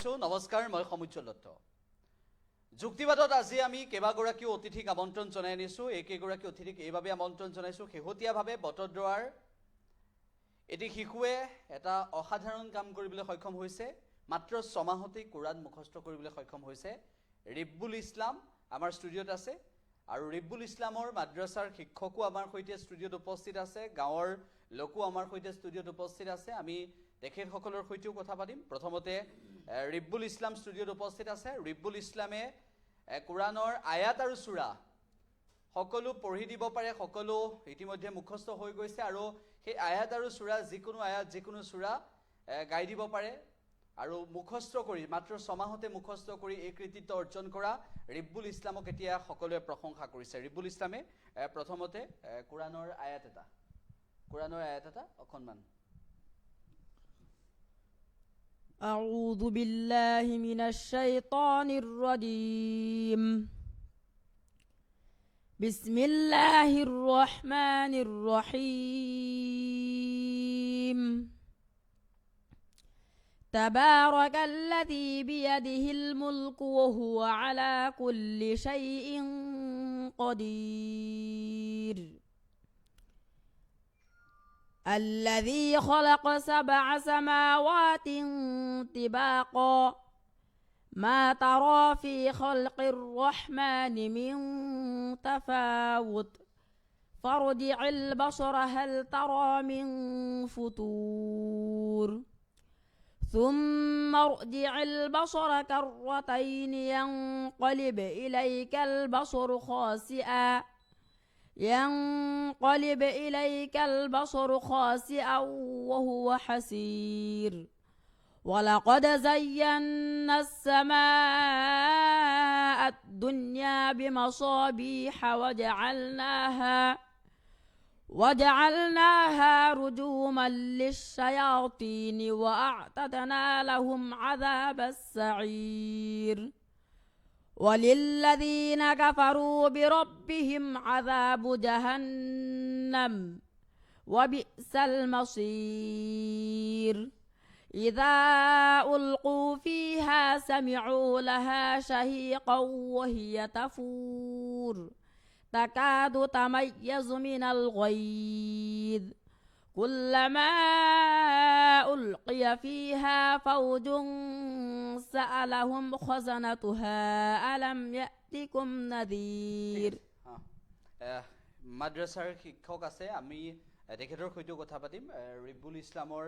জনাইছো নমস্কাৰ মই সমুজ্জ্বল দত্ত যুক্তিবাদত আজি আমি কেবাগৰাকী অতিথিক আমন্ত্ৰণ জনাই আনিছো একেগৰাকী অতিথিক এইভাবে আমন্ত্ৰণ জনাইছো শেহতীয়াভাৱে বটদ্ৰৱাৰ এটি শিশুৱে এটা অসাধাৰণ কাম কৰিবলৈ সক্ষম হৈছে মাত্ৰ 6 মাহতে কোৰান মুখস্থ কৰিবলৈ সক্ষম হৈছে ৰিব্বুল ইছলাম আমাৰ ষ্টুডিঅত আছে আৰু ৰিব্বুল ইছলামৰ মাদ্ৰাছাৰ শিক্ষকও আমাৰ সৈতে ষ্টুডিঅত উপস্থিত আছে গাঁৱৰ লোকো আমাৰ সৈতে ষ্টুডিঅত উপস্থিত আছে আমি তেখেতসকলৰ সৈতেও কথা পাতিম প্ৰথমতে ৰিব্বুল ইছলাম ষ্টুডিঅত উপস্থিত আছে ৰিব্বুল ইছলামে কোৰানৰ আয়াত আৰু সূৰা সকলো পঢ়ি দিব পাৰে সকলো ইতিমধ্যে মুখস্থ হৈ গৈছে আৰু সেই আয়াত আৰু সূৰা যিকোনো আয়াত যিকোনো সূৰা গাই দিব পাৰে আৰু মুখস্থ কৰি মাত্ৰ 6 মাহতে মুখস্থ কৰি এই কৃতিত্ব অৰ্জন কৰা ৰিব্বুল ইছলামক এতিয়া সকলোৱে প্ৰশংসা কৰিছে ৰিব্বুল ইছলামে প্ৰথমতে কোৰানৰ আয়াত এটা অকণমান أعوذ بالله من الشيطان الرجيم بسم الله الرحمن الرحيم تبارك الذي بيده الملك وهو على كل شيء قدير الذي خلق 7 سماوات طباقا ما ترى في خلق الرحمن من تفاوت فارجع البصر هل ترى من فطور ثم ارجع البصر كرتين ينقلب إليك البصر خاسئا وهو حسير ولقد زينا السماء الدنيا بمصابيح وجعلناها رجوما للشياطين وأعتدنا لهم عذاب السعير وللذين كفروا بربهم عذاب جهنم وبئس المصير إذا ألقوا فيها سمعوا لها شهيقا وهي تفور تكاد تميز من الغيظ كلما ألقي فيها فوج سألهم خزنتها ألم يأتكم نذير মাদ্ৰাছাৰ শিক্ষক আছে আমি তেখেতৰ সৈতে কথা পাতিম ৰিব্বুল ইছলামৰ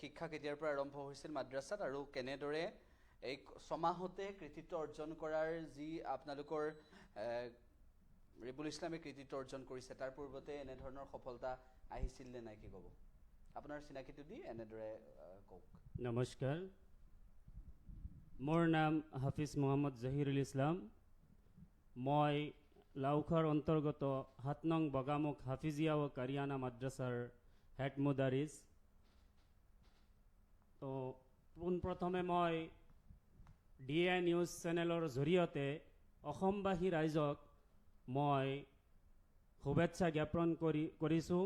শিক্ষা কেতিয়াৰ পৰা আৰম্ভ হৈছিল মাদ্ৰাছাত আৰু কেনেদৰে এই 6 মাহতে কৃতিত্ব অৰ্জন কৰাৰ যি আপোনালোকৰ ৰিব্বুল ইছলামে কৃতিত্ব অৰ্জন কৰিছে তাৰ পূৰ্বতে এনে ধৰণৰ সফলতা আহিছিল নে নাই কি ক'ব আপোনাৰ চিনাকিটো দি এনেদৰে কওক নমস্কাৰ মোৰ নাম হাফিজ মোহাম্মদ জহিৰুল ইছলাম মই লাউখাৰ অন্তৰ্গত 7 নং বগামুখ হাফিজিয়া ও কাৰিয়ানা মাদ্ৰাছাৰ হেড মুদাৰিছ তো পোনপ্ৰথমে মই ডিএ নিউজ চেনেলৰ জৰিয়তে অসমবাসী ৰাইজক মই শুভেচ্ছা জ্ঞাপন কৰিছোঁ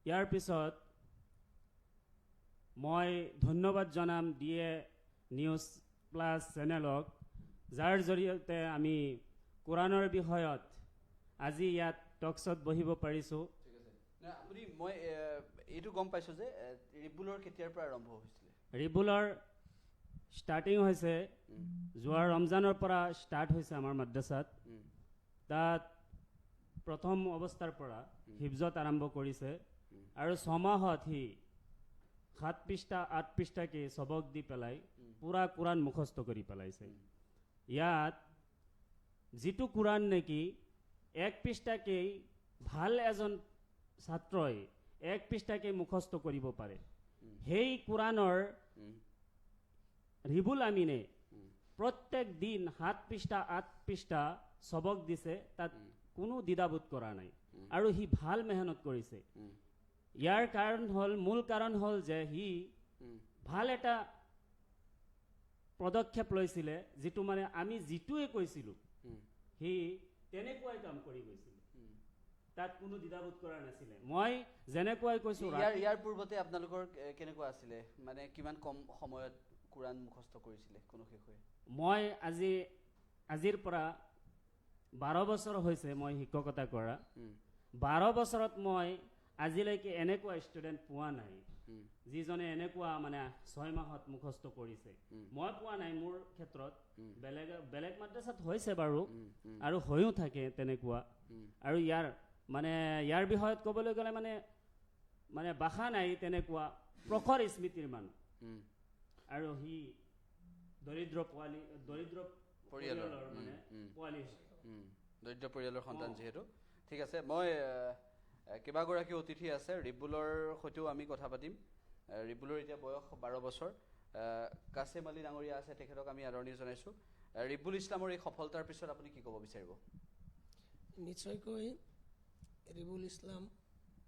ইয়াৰ পিছত মই ধন্যবাদ জনাম ডিএ নিউজ প্লাছ চেনেলক যাৰ জৰিয়তে আমি কোৰানৰ বিষয়ত আজি ইয়াত টকছত বহিব পাৰিছোঁ আপুনি মই এইটো গম পাইছোঁ যে ৰিব্বুলৰ কেতিয়াৰ পৰা আৰম্ভ হৈছিলে ৰিব্বুলৰ ষ্টাৰ্টিং হৈছে যোৱা ৰমজানৰ পৰা ষ্টাৰ্ট হৈছে আমাৰ মাদ্ৰাছাত তাত প্ৰথম অৱস্থাৰ পৰা হিফজত আৰম্ভ কৰিছে আৰু 6 মাহত সি 7 পৃষ্ঠা 8 পৃষ্ঠাকে সবক দি পেলাই পুৰা কোৰান মুখস্থ কৰি পেলাইছে ইয়াত যিটো কোৰান নেকি 1 পৃষ্ঠাকে ভাল এজন ছাত্ৰই 1 পৃষ্ঠাকে মুখস্থ কৰিব পাৰে সেই কোৰানৰ ৰিবুল আমিনে প্ৰত্যেক দিন 7 পৃষ্ঠা 8 পৃষ্ঠা সবক দিছে তাত কোনো দ্বিধাবোধ কৰা নাই আৰু হি ভাল মেহনত কৰিছে ইয়াৰ মূল কাৰণ হ'ল যে হি ভাল এটা পদক্ষেপ লৈছিলে যেটো মানে আমি যেটোৱে কৈছিলো হি তেনেকুৱাই কাম কৰি গৈছিল তাত কোনো দ্বিধাবোধ কৰা নাছিলে মই যেনেকুৱাই কৈছো ইয়াৰ পূৰ্বতে আপোনালোকৰ কেনেকুৱা আছিলে মানে কিমান কম সময়ত কোৰাণ মুখস্থ কৰিছিলে কোনো শিশুৱে? মই আজিৰ পৰা 12 বছৰ হৈছে মই শিক্ষকতা কৰা। 12 বছৰত মই আজিলৈকে এনেকুৱা ষ্টুডেণ্ট পোৱা নাই যিজনে এনেকুৱা মানে 6 মাহত মুখস্থ কৰিছে। মই পোৱা নাই মোৰ ক্ষেত্ৰত, বেলেগ মাদ্ৰাসাত হৈছে বাৰু আৰু হৈও থাকে তেনেকুৱা। আৰু ইয়াৰ বিষয়ত ক'বলৈ গ'লে মানে ভাষা নাই তেনেকুৱা প্ৰখৰ স্মৃতিৰ মানুহ। আৰু সি দৰিদ্ৰ পৰিয়ালৰ মানে পোৱালি, দৰিদ্ৰ পৰিয়ালৰ সন্তান যিহেতু। ঠিক আছে, মই কেইবাগৰাকী অতিথি আছে, ৰিবুলৰ সৈতেও আমি কথা পাতিম। ৰিবুলৰ এতিয়া বয়স 12 বছৰ। কাছেম আলী ডাঙৰীয়া আছে, তেখেতক আমি আদৰণি জনাইছোঁ। ৰিবুল ইছলামৰ এই সফলতাৰ পিছত আপুনি কি ক'ব বিচাৰিব? নিশ্চয়কৈ ৰিবুল ইছলাম,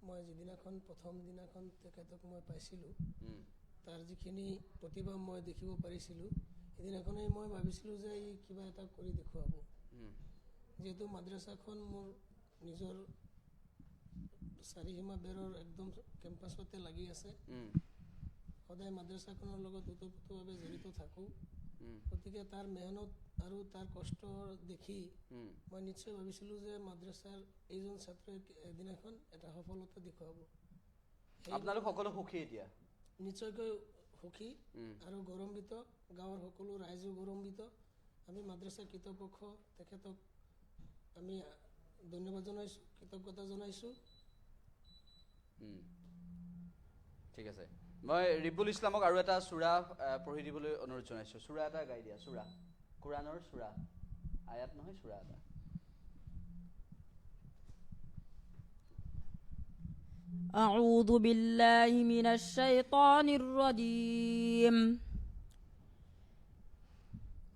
মই যিদিনাখন প্ৰথম দিনাখন তেখেতক মই পাইছিলোঁ, তাৰ যিখিনি প্ৰতিভা মই দেখিব পাৰিছিলোঁ, সেইদিনাখনেই মই ভাবিছিলোঁ যে ই কিবা এটা কৰি দেখুৱাব। যিহেতু মাদ্ৰাছাখন মোৰ নিজৰ চাৰিসীমা বেৰৰ একদম কেম্পাছতে লাগি আছে, সদায় মাদ্ৰাছাখনৰ লগত ওতঃপ্ৰোতভাৱে জড়িত থাকোঁ। গতিকে তাৰ মেহনত আৰু তাৰ কষ্ট দেখি মই নিশ্চয় ভাবিছিলোঁ যে মাদ্ৰাছাৰ এইজন ছাত্ৰই এদিনাখন এটা সফলতা দেখুৱাব। আপোনালোক সকলো সুখী এতিয়া? নিশ্চয়কৈ সুখী আৰু গৌৰৱান্বিত, গাঁৱৰ সকলো ৰাইজো গৌৰৱান্বিত। আমি মাদ্ৰাছা কৰ্তৃপক্ষ তেখেতক আমি ধন্যবাদ জনাইছোঁ, কৃতজ্ঞতা জনাইছোঁ। ঠিক আছে, মই ৰিবুল ইছলামক আৰু এটা সূৰা পঢ়ি দিবলৈ অনুৰোধ জনাইছোঁ। সূৰা এটা গাই দিয়া, সূৰা, কোৰাণৰ সূৰা, আয়াত নহয়, সূৰা এটা। أعوذ بالله من الشيطان الرجيم.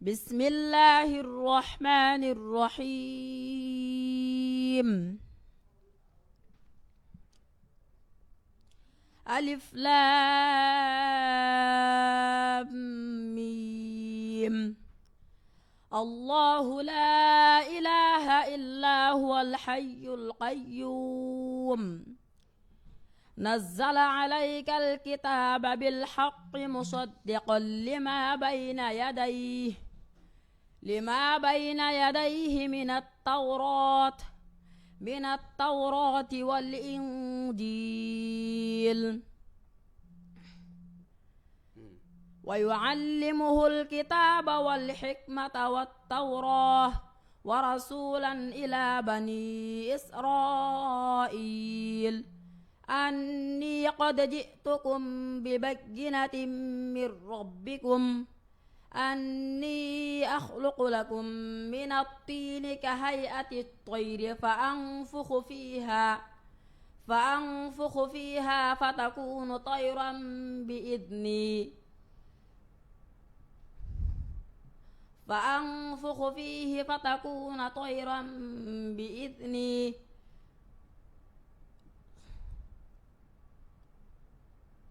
بسم الله الرحمن الرحيم. ألف لام ميم. الله لا إله إلا هو الحي القيوم. نزل عليك الكتاب بالحق مصدقا لما بين يديه من التوراة والإنجيل، ويعلمه الكتاب والحكمة والتوراة ورسولا إلى بني إسرائيل أني قد جئتكم ببينة من ربكم أني أخلق لكم من الطين كهيئة الطير فأنفخ فيها فتكون طيرا بإذني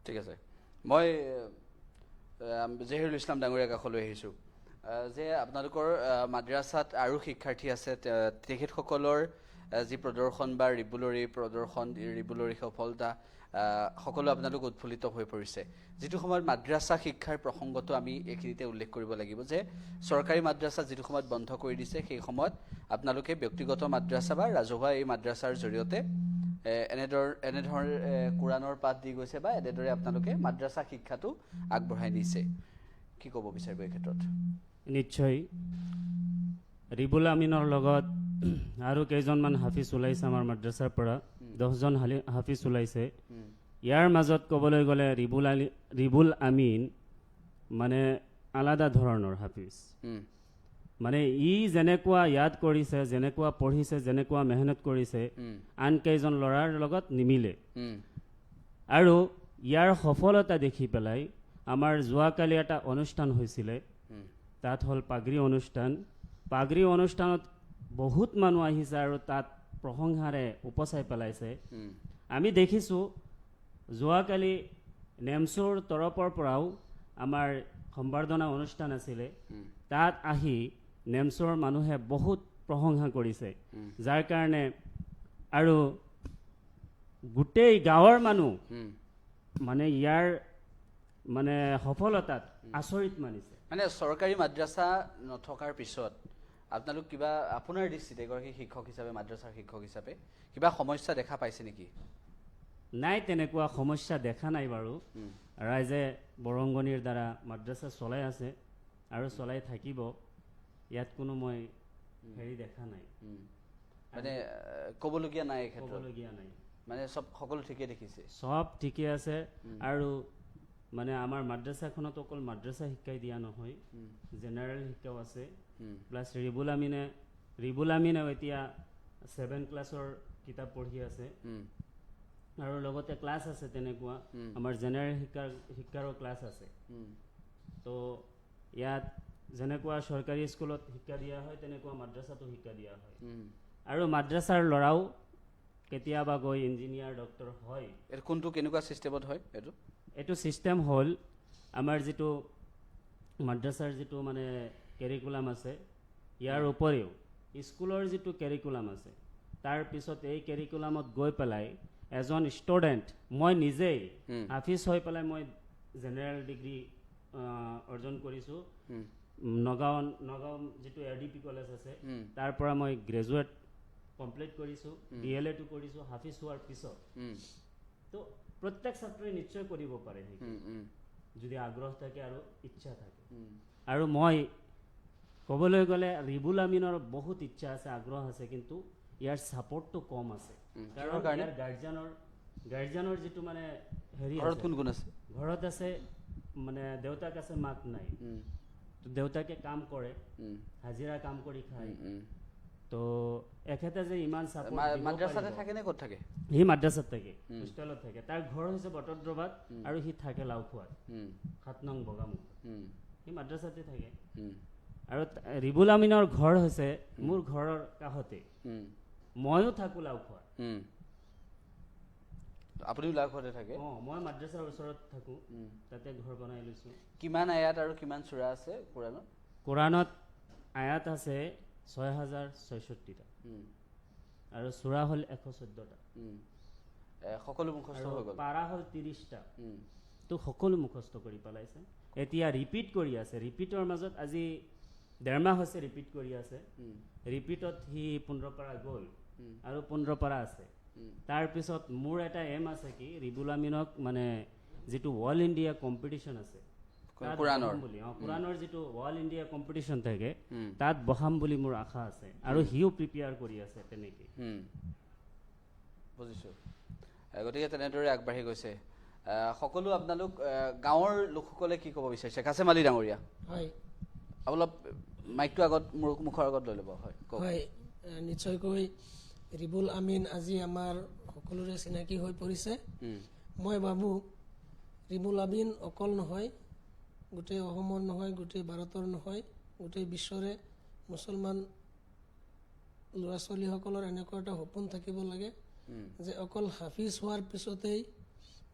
ঠিক আছে, মই জহিৰুল ইছলাম ডাঙৰীয়া কাষলৈ আহিছোঁ যে আপোনালোকৰ মাদ্ৰাছাত আৰু শিক্ষাৰ্থী আছে, তেখেতসকলৰ যি প্ৰদৰ্শন বা ৰিবুলৰ এই প্ৰদৰ্শন, ৰিবুলৰ এই সফলতা সকলো আপোনালোক উৎফুল্লিত হৈ পৰিছে। যিটো সময়ত মাদ্ৰাছা শিক্ষাৰ প্ৰসংগটো আমি এইখিনিতে উল্লেখ কৰিব লাগিব যে চৰকাৰী মাদ্ৰাছা যিটো সময়ত বন্ধ কৰি দিছে, সেই সময়ত আপোনালোকে ব্যক্তিগত মাদ্ৰাছা বা ৰাজহুৱা এই মাদ্ৰাছাৰ জৰিয়তে এনেধৰণে কোৰাণৰ পাঠ দি গৈছে বা এনেদৰে আপোনালোকে মাদ্ৰাছা শিক্ষাটো আগবঢ়াই নিছে। কি ক'ব বিচাৰিব এই ক্ষেত্ৰত? নিশ্চয় ৰিবুল আমিনৰ লগত আৰু কেইজনমান হাফিজ ওলাইছে আমাৰ মাদ্ৰাছাৰ পৰা, 10জন হাফিজ ওলাইছে। ইয়াৰ মাজত ক'বলৈ গ'লে ৰিবুল আমিন মানে আলাদা ধৰণৰ হাফিজ। মানে ই যেনেকুৱা ইয়াদ কৰিছে, যেনেকুৱা পঢ়িছে, যেনেকুৱা মেহনত কৰিছে, আন কেইজন ল'ৰাৰ লগত নিমিলে। আৰু ইয়াৰ সফলতা দেখি পেলাই আমাৰ যোৱাকালি এটা অনুষ্ঠান হৈছিলে, তাত হ'ল পাগৰি অনুষ্ঠান। পাগৰি অনুষ্ঠানত বহুত মানুহ আহিছে আৰু তাত প্ৰশংসাৰে উপচাই পেলাইছে। আমি দেখিছোঁ যোৱাকালি নেমচুৰ তৰফৰ পৰাও আমাৰ সম্বৰ্ধনা অনুষ্ঠান আছিলে, তাত আহি নেমচুৰ মানুহে বহুত প্ৰশংসা কৰিছে, যাৰ কাৰণে আৰু গোটেই গাঁৱৰ মানুহ মানে ইয়াৰ মানে সফলতাত আচৰিত মানিছে। মানে চৰকাৰী মাদ্ৰাছা নথকাৰ পিছত আপোনালোক কিবা আপোনাৰ দৃষ্টিত এগৰাকী শিক্ষক হিচাপে মাদ্ৰাছাৰ শিক্ষক হিচাপে কিবা সমস্যা দেখা পাইছে নেকি? নাই, তেনেকুৱা সমস্যা দেখা নাই বাৰু। ৰাইজে বৰংগনিৰ দ্বাৰা মাদ্ৰাছা চলাই আছে আৰু চলাই থাকিব, ইয়াত কোনো মই হেৰি দেখা নাই, মানে ক'বলগীয়া নাই এই ক্ষেত্ৰত, ক'বলগীয়া নাই। মানে সকলো ঠিকে দেখিছে, চব ঠিকে আছে। আৰু মানে আমাৰ মাদ্ৰাছাখনত অকল মাদ্ৰাছা শিক্ষাই দিয়া নহয়, জেনেৰেল শিক্ষাও আছে। প্লাছ ৰিবুল আমিনেও এতিয়া 7 ক্লাছৰ কিতাপ পঢ়ি আছে আৰু লগতে ক্লাছ আছে তেনেকুৱা আমাৰ জেনেৰেল শিক্ষাৰো ক্লাছ আছে। তো ইয়াত যেনেকুৱা চৰকাৰী স্কুলত শিক্ষা দিয়া হয় তেনেকুৱা মাদ্ৰাছাতো শিক্ষা দিয়া হয়। আৰু মাদ্ৰাছাৰ ল'ৰাও কেতিয়াবা গৈ ইঞ্জিনিয়াৰ ডক্টৰ হয়। এইটো কোনটো কেনেকুৱা ছিষ্টেমত হয়? এইটো ছিষ্টেম হ'ল আমাৰ যিটো মাদ্ৰাছাৰ যিটো মানে কেৰিকুলাম আছে, ইয়াৰ উপৰিও স্কুলৰ যিটো কেৰিকুলাম আছে, তাৰ পিছত এই কেৰিকুলামত গৈ পেলাই এজন ষ্টুডেণ্ট, মই নিজেই হাফিজ হৈ পেলাই মই জেনেৰেল ডিগ্ৰী অৰ্জন কৰিছোঁ। নগাঁও যিটো ADP কলেজ আছে তাৰ পৰা মই গ্ৰেজুৱেট কমপ্লিট কৰিছোঁ, DLA-টো কৰিছোঁ হাফিজ হোৱাৰ পিছত। তো প্ৰত্যেক ছাত্ৰই নিশ্চয় কৰিব পাৰে যদি আগ্ৰহ থাকে আৰু ইচ্ছা থাকে। আৰু মই ক'বলৈ গ'লে ৰিবুল আমিনৰ বহুত ইচ্ছা আছে, আগ্ৰহ আছে, কিন্তু ইয়াৰ ছাপৰ্টটো কম আছে। কাৰণ ইয়াৰ গাৰ্জিয়ানৰ যিটো মানে হেৰি ঘৰত আছে, মানে দেউতাক আছে, মাক নাই। তো দেউতাকে কাম কৰে, হাজিৰা কাম কৰি খায়। তো এখেতে যে ইমান ছাপৰ্ট মাদ্ৰাছাতে থাকে নে ক'ত থাকে? সি মাদ্ৰাছাত থাকে, হোষ্টেলত থাকে। তাৰ ঘৰ হৈছে বটদ্ৰৱাত আৰু সি থাকে লাওখোৱাত 7 নং বগামুখ। সি মাদ্ৰাছাতে থাকে। আৰু ৰিবুল আমিনৰ ঘৰ হৈছে মোৰ ঘৰৰ কাষতে, ময়ো থাকোঁ লাওখোৱাত। আপুনিও লাওখোৱাতে থাকে? মই মাদ্ৰাছাৰ ওচৰত থাকোঁ, তাতে ঘৰ বনাই লৈছোঁ। কিমান আয়াত আৰু কিমান সূৰা আছে কোৰাণত? কোৰাণত আয়াত আছে 6066টা আৰু সূৰা হ'ল 114টা। সকলো মুখস্থ হৈ গ'ল? পাৰা হ'ল 30টা। তো সকলো মুখস্থ কৰি পেলাইছে। এতিয়া ৰিপিট কৰি আছে, ৰিপিটৰ মাজত আজি 1.5 মাহ হৈছে ৰিপিট কৰি আছে। ৰিপিটত সি 15 পাৰা গ'ল আৰু 15 পাৰা আছে। তাৰপিছত মোৰ এটা এম আছে কি ৰিবুল আমিনক মানে যিটো অল ইণ্ডিয়া কম্পিটিশ্যন আছে কোৰাণৰ যিটো অল ইণ্ডিয়া কম্পিটিশ্যন থাকে তাত বহাম বুলি মোৰ আশা আছে আৰু সিও প্ৰিপেয়াৰ কৰি আছে তেনেকৈ। বুজিছোঁ। গতিকে তেনেদৰে আগবাঢ়ি গৈছে। সকলো আপোনালোক গাঁৱৰ লোকসকলে কি ক'ব বিচাৰিছে? কাছেম আলী ডাঙৰীয়া, হয়, অলপ মাইকটো আগত মুখৰ আগত লৈ ল'ব। হয়, নিশ্চয়কৈ ৰিবুল আমিন আজি আমাৰ সকলোৰে চিনাকি হৈ পৰিছে। মই ভাবোঁ ৰিবুল আমিন অকল নহয়, গোটেই অসমৰ নহয়, গোটেই ভাৰতৰ নহয়, গোটেই বিশ্বৰে মুছলমান ল'ৰা ছোৱালীসকলৰ এনেকুৱা এটা সপোন থাকিব লাগে যে অকল হাফিজ হোৱাৰ পিছতেই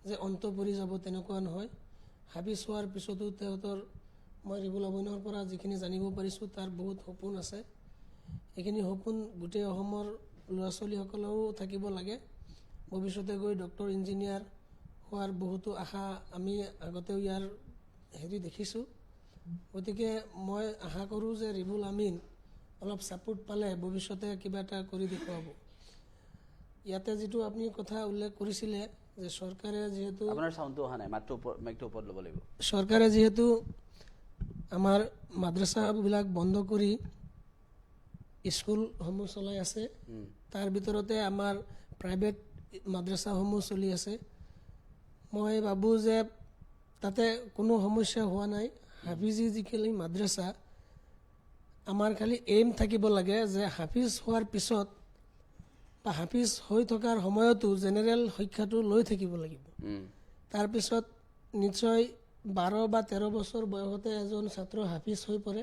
যে অন্ত পৰি যাব তেনেকুৱা নহয়। হাফিজ হোৱাৰ পিছতো তেহঁতৰ, মই ৰিবুল আমিনৰ পৰা যিখিনি জানিব পাৰিছোঁ তাৰ বহুত সপোন আছে। এইখিনি সপোন গোটেই অসমৰ ল'ৰা ছোৱালীসকলেও থাকিব লাগে। ভৱিষ্যতে গৈ ডক্টৰ ইঞ্জিনিয়াৰ হোৱাৰ বহুতো আশা আমি আগতেও ইয়াৰ হেৰি দেখিছোঁ। গতিকে মই আশা কৰোঁ যে ৰিবুল আমিন অলপ ছাপোৰ্ট পালে ভৱিষ্যতে কিবা এটা কৰি দেখুৱাব। ইয়াতে যিটো আপুনি কথা উল্লেখ কৰিছিলে যে চৰকাৰে যিহেতু, আপোনাৰ চাউণ্ডটো অহা নাই, মাইকটো ওপৰত ল'ব লাগিব। চৰকাৰে যিহেতু আমাৰ মাদ্ৰাছাবিলাক বন্ধ কৰি স্কুলসমূহ চলাই আছে, তাৰ ভিতৰতে আমাৰ প্ৰাইভেট মাদ্ৰাছাসমূহ চলি আছে। মই ভাবোঁ যে তাতে কোনো সমস্যা হোৱা নাই। হাফিজি যিখিনি মাদ্ৰাছা, আমাৰ খালি এইম থাকিব লাগে যে হাফিজ হোৱাৰ পিছত বা হাফিজ হৈ থকাৰ সময়তো জেনেৰেল শিক্ষাটো লৈ থাকিব লাগিব। তাৰপিছত নিশ্চয় 12 বা 13 বছৰ বয়সতে এজন ছাত্ৰ হাফিজ হৈ পৰে।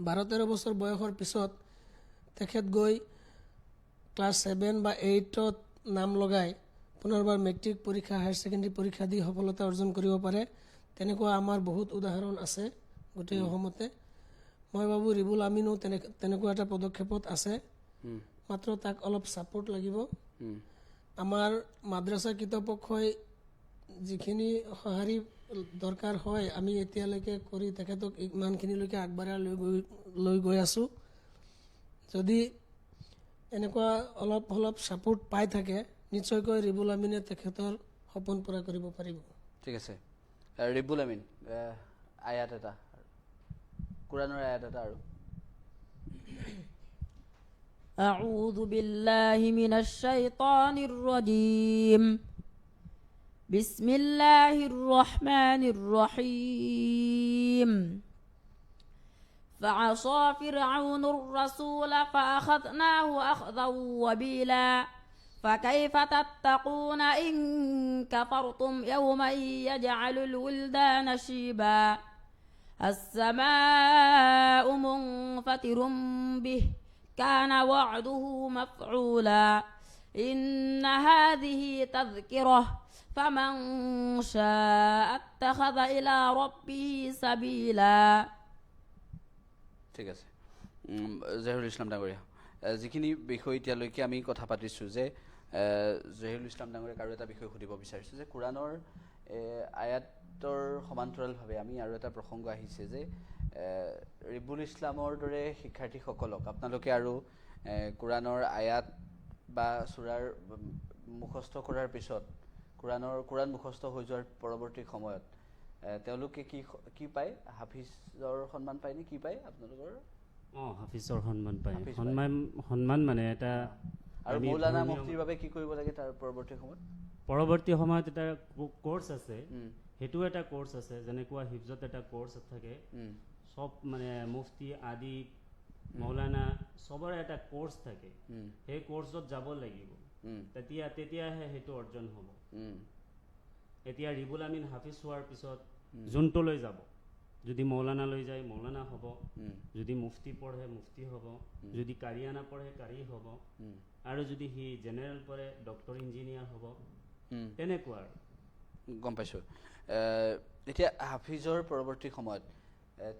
12-13 বছৰ বয়সৰ পিছত তেখেত গৈ ক্লাছ 7 বা 8ত নাম লগাই পুনৰবাৰ মেট্ৰিক পৰীক্ষা, হায়াৰ ছেকেণ্ডেৰী পৰীক্ষা দি সফলতা অৰ্জন কৰিব পাৰে। তেনেকুৱা আমাৰ বহুত উদাহৰণ আছে গোটেই অসমতে। মই ভাবোঁ ৰিবুল আমিনো তেনেকুৱা এটা পদক্ষেপত আছে, মাত্ৰ তাক অলপ ছাপোৰ্ট লাগিব। আমাৰ মাদ্ৰাছা কৰ্তৃপক্ষই যিখিনি সঁহাৰি দৰকাৰ হয় আমি এতিয়ালৈকে কৰি তেখেতক ইমানখিনিলৈকে আগবঢ়াই লৈ গৈ আছোঁ। যদি এনেকুৱা অলপ অলপ ছাপোৰ্ট পাই থাকে নিশ্চয়কৈ ৰিবুল আমিনে তেখেতৰ সপোন পূৰা কৰিব পাৰিব। ঠিক আছে, ৰিবুল আমিন আয়াত এটা, কোৰাণৰ আয়াত এটা আৰু। أعوذ بالله من الشيطان الرجيم بسم الله الرحمن الرحيم فعصى فرعون الرسول فأخذناه أخذا وبيلا فكيف تتقون إن كفرتم يوما يجعل الولدان شيبا السماء منفطر به كان وعده مفعولا إن هذه تذكرة فمن شاء اتخذ إلى ربه سبيلا ঠিক আছে, জহিৰুল ইছলাম ডাঙৰীয়া, যিখিনি বিষয় এতিয়ালৈকে আমি কথা পাতিছোঁ যে জহিৰুল ইছলাম ডাঙৰীয়াক আৰু এটা বিষয় সুধিব বিচাৰিছোঁ যে কোৰাণৰ আয়াতৰ সমান্তৰালভাৱে আমি আৰু এটা প্ৰসংগ আহিছে যে ৰিবুল ইছলামৰ দৰে শিক্ষাৰ্থীসকলক আপোনালোকে আৰু কোৰাণৰ আয়াত বা চূৰাৰ মুখস্থ কৰাৰ পিছত কোৰাণ মুখস্থ হৈ যোৱাৰ পৰৱৰ্তী সময়ত তেওঁলোকে কি পায়? হাফিজৰ সন্মান পায় নে কি পায় আপোনালোকৰ? হাফিজৰ সন্মান পায়। হাফিজ সন্মান মানে এটা। আৰু মৌলানা মুফতিৰ বাবে কি কৰিব লাগে তাৰ পৰৱৰ্তী সময়ত? পৰৱৰ্তী সময়ত এটা কোৰ্চ আছে, সেইটো এটা কোৰ্চ আছে, যেনেকুৱা হিফজত এটা কোৰ্চ থাকে, সব মানে মুফতি আদি মৌলানা সবৰে এটা কোৰ্চ থাকে, সেই কোৰ্চত যাব লাগিব, তেতিয়াহে সেইটো অৰ্জন হ'ব। এতিয়া ৰিবুল আমিন হাফিজ হোৱাৰ পিছত যোনটোলৈ যাব, যদি মৌলানা লৈ যায় মৌলানা হ'ব, যদি মুফতি পঢ়ে মুফতি হ'ব, যদি কাৰিয়ানা পঢ়ে কাৰি হ'ব, আৰু যদি সি জেনেৰেল পঢ়ে ডক্টৰ ইঞ্জিনিয়াৰ হ'ব, তেনেকুৱা আৰু। গম পাইছোঁ। এতিয়া হাফিজৰ পৰৱৰ্তী সময়ত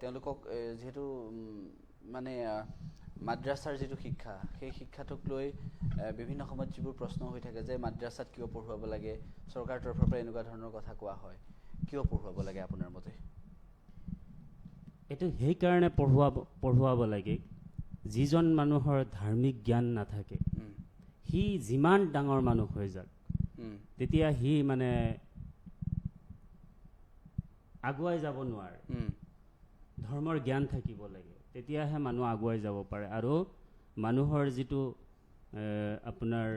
তেওঁলোকক যিহেতু মানে মাদ্ৰাছাৰ যিটো শিক্ষা, সেই শিক্ষাটোক লৈ বিভিন্ন সময়ত যিবোৰ প্ৰশ্ন হৈ থাকে যে মাদ্ৰাছাত কিয় পঢ়ুৱাব লাগে, চৰকাৰৰ তৰফৰ পৰা এনেকুৱা ধৰণৰ কথা কোৱা হয়, কিয় পঢ়ুৱাব লাগে আপোনাৰ মতে? এইটো সেইকাৰণে পঢ়ুৱাব লাগে, যিজন মানুহৰ ধাৰ্মিক জ্ঞান নাথাকে সি যিমান ডাঙৰ মানুহ হৈ যাক, তেতিয়া সি মানে আগুৱাই যাব নোৱাৰে। ধৰ্মৰ জ্ঞান থাকিব লাগে, তেতিয়াহে মানুহ আগুৱাই যাব পাৰে। আৰু মানুহৰ যিটো আপোনাৰ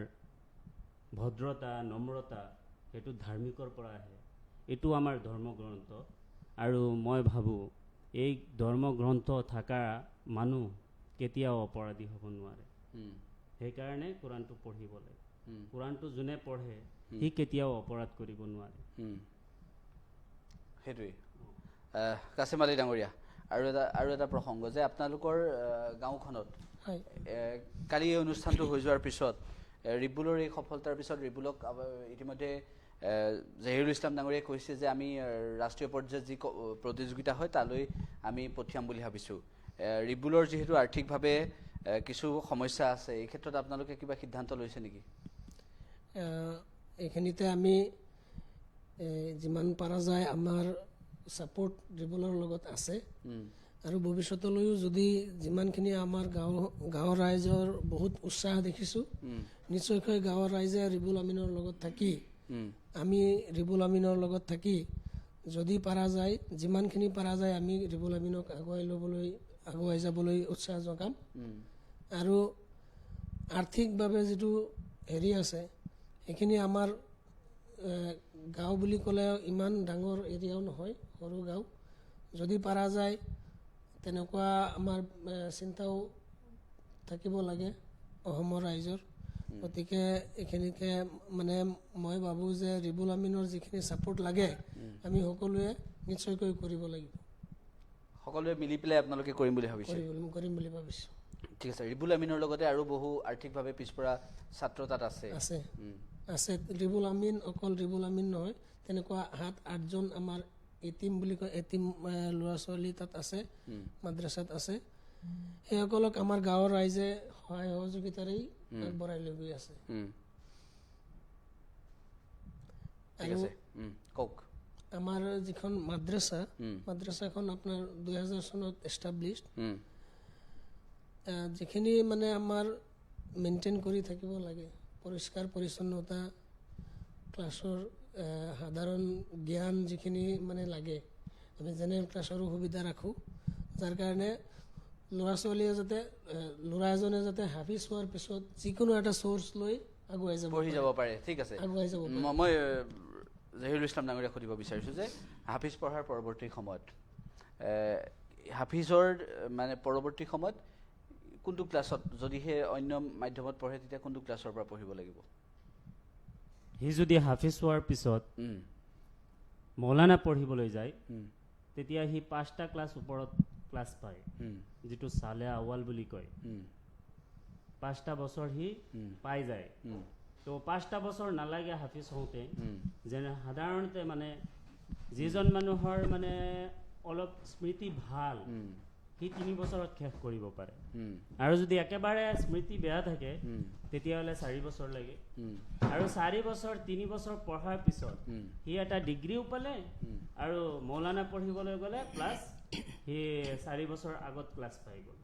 ভদ্ৰতা নম্ৰতা, সেইটো ধাৰ্মিকৰ পৰা আহে। এইটো আমাৰ ধৰ্মগ্ৰন্থ, আৰু মই ভাবোঁ এই ধৰ্মগ্ৰন্থ থকা মানুহ কেতিয়াও অপৰাধী হ'ব নোৱাৰে। সেইকাৰণে কোৰাণটো পঢ়িব লাগে। কোৰাণটো যোনে পঢ়ে সি কেতিয়াও অপৰাধ কৰিব নোৱাৰে। সেইটোৱেই। কাছিম আলী ডাঙৰীয়া, আৰু এটা প্ৰসংগ যে আপোনালোকৰ গাঁওখনত কালি এই অনুষ্ঠানটো হৈ যোৱাৰ পিছত ৰিবুলৰ এই সফলতাৰ পিছত ৰিবুলক ইতিমধ্যে জহিৰুল ইছলাম ডাঙৰীয়াই কৈছে যে আমি ৰাষ্ট্ৰীয় পৰ্যায়ত যি প্ৰতিযোগিতা হয় তালৈ আমি পঠিয়াম বুলি ভাবিছোঁ। ৰিবুলৰ যিহেতু আৰ্থিকভাৱে কিছু সমস্যা আছে, এই ক্ষেত্ৰত আপোনালোকে কিবা সিদ্ধান্ত লৈছে নেকি? এইখিনিতে আমি যিমান পৰা যায় আমাৰ ছাপোৰ্ট ৰিবুলৰ লগত আছে, আৰু ভৱিষ্যতলৈও যদি যিমানখিনি আমাৰ গাঁৱৰ ৰাইজৰ বহুত উৎসাহ দেখিছোঁ, নিশ্চয়কৈ গাঁৱৰ ৰাইজে ৰিবুল আমিনৰ লগত থাকি আমি ৰিবুল আমিনৰ লগত থাকি যদি পৰা যায়, যিমানখিনি পৰা যায় আমি ৰিবুল আমিনক আগুৱাই যাবলৈ উৎসাহ যোগাম। আৰু আৰ্থিকভাৱে যিটো হেৰি আছে, সেইখিনি আমাৰ গাঁও বুলি ক'লে ইমান ডাঙৰ এৰিয়াও নহয়, সৰু গাঁও। যদি পৰা যায় তেনেকুৱা আমাৰ চিন্তাও থাকিব লাগে অসমৰ ৰাইজৰ। গতিকে এইখিনিকে মানে মই ভাবোঁ যে ৰিবুল আমিনৰ যিখিনি ছাপোৰ্ট লাগে আমি সকলোৱে নিশ্চয়কৈ কৰিব লাগিব। সকলোৱে মিলি পেলাই আপোনালোকে কৰিম বুলি ভাবিছে? কৰিম বুলি ভাবিছোঁ। ঠিক আছে। ৰিবুল আমিনৰ লগতে আৰু বহু আৰ্থিকভাৱে পিছপৰা ছাত্ৰ তাত আছে? আছে। ৰিবুল আমিন অকল ৰিবুল আমিন নহয়, তেনেকুৱা 7-8জন আমাৰ এটিম বুলি কয়, এটিম ল'ৰা ছোৱালী তাত আছে, মাদ্ৰাছাত আছে। সেইসকলক আমাৰ গাঁৱৰ ৰাইজে সহায় সহযোগিতাৰেই আগবঢ়াই লৈ গৈ আছে। কওক। আমাৰ যিখন মাদ্ৰাছাখন আপোনাৰ 2000 চনত এষ্টাব্লিছড। যিখিনি মানে আমাৰ মেইনটেইন কৰি থাকিব লাগে, পৰিষ্কাৰ পৰিচ্ছন্নতা, ক্লাছৰ সাধাৰণ জ্ঞান যিখিনি মানে লাগে, আমি জেনেৰেল ক্লাছৰো সুবিধা ৰাখোঁ, যাৰ কাৰণে ল'ৰা ছোৱালীয়ে যাতে ল'ৰা এজনে যাতে হাফিজ হোৱাৰ পিছত যিকোনো এটা চ'ৰ্চ লৈ আগুৱাই পঢ়ি যাব পাৰে। ঠিক আছে, আগুৱাই যাব পাৰে। মই জহিৰুল ইছলাম ডাঙৰীয়াক সুধিব বিচাৰিছোঁ যে হাফিজ পঢ়াৰ পৰৱৰ্তী সময়ত হাফিজৰ মানে পৰৱৰ্তী সময়ত কোনটো ক্লাছত, যদিহে অন্য মাধ্যমত পঢ়ে তেতিয়া কোনটো ক্লাছৰ পৰা পঢ়িব লাগিব? সি যদি হাফিজ হোৱাৰ পিছত মৌলানা পঢ়িবলৈ যায় তেতিয়া সি 5টা ক্লাছ ওপৰত ক্লাছ পায়, যিটো সালে আৱাল বুলি কয়। 5টা বছৰ সি পাই যায়। তো 5টা বছৰ নালাগে হাফিজ হওঁতে। যেনে সাধাৰণতে মানে যিজন মানুহৰ মানে অলপ স্মৃতি ভাল, সি 3 বছৰত শেষ কৰিব পাৰে। আৰু যদি একেবাৰে স্মৃতি বেয়া থাকে তেতিয়াহ'লে 4 বছৰ লাগে। আৰু 4 বছৰ 3 বছৰ পঢ়াৰ পিছত সি এটা ডিগ্ৰীও পালে, আৰু মৌলানা পঢ়িবলৈ গ'লে প্লাছ সি 4 বছৰ আগত ক্লাছ পাই গ'ল।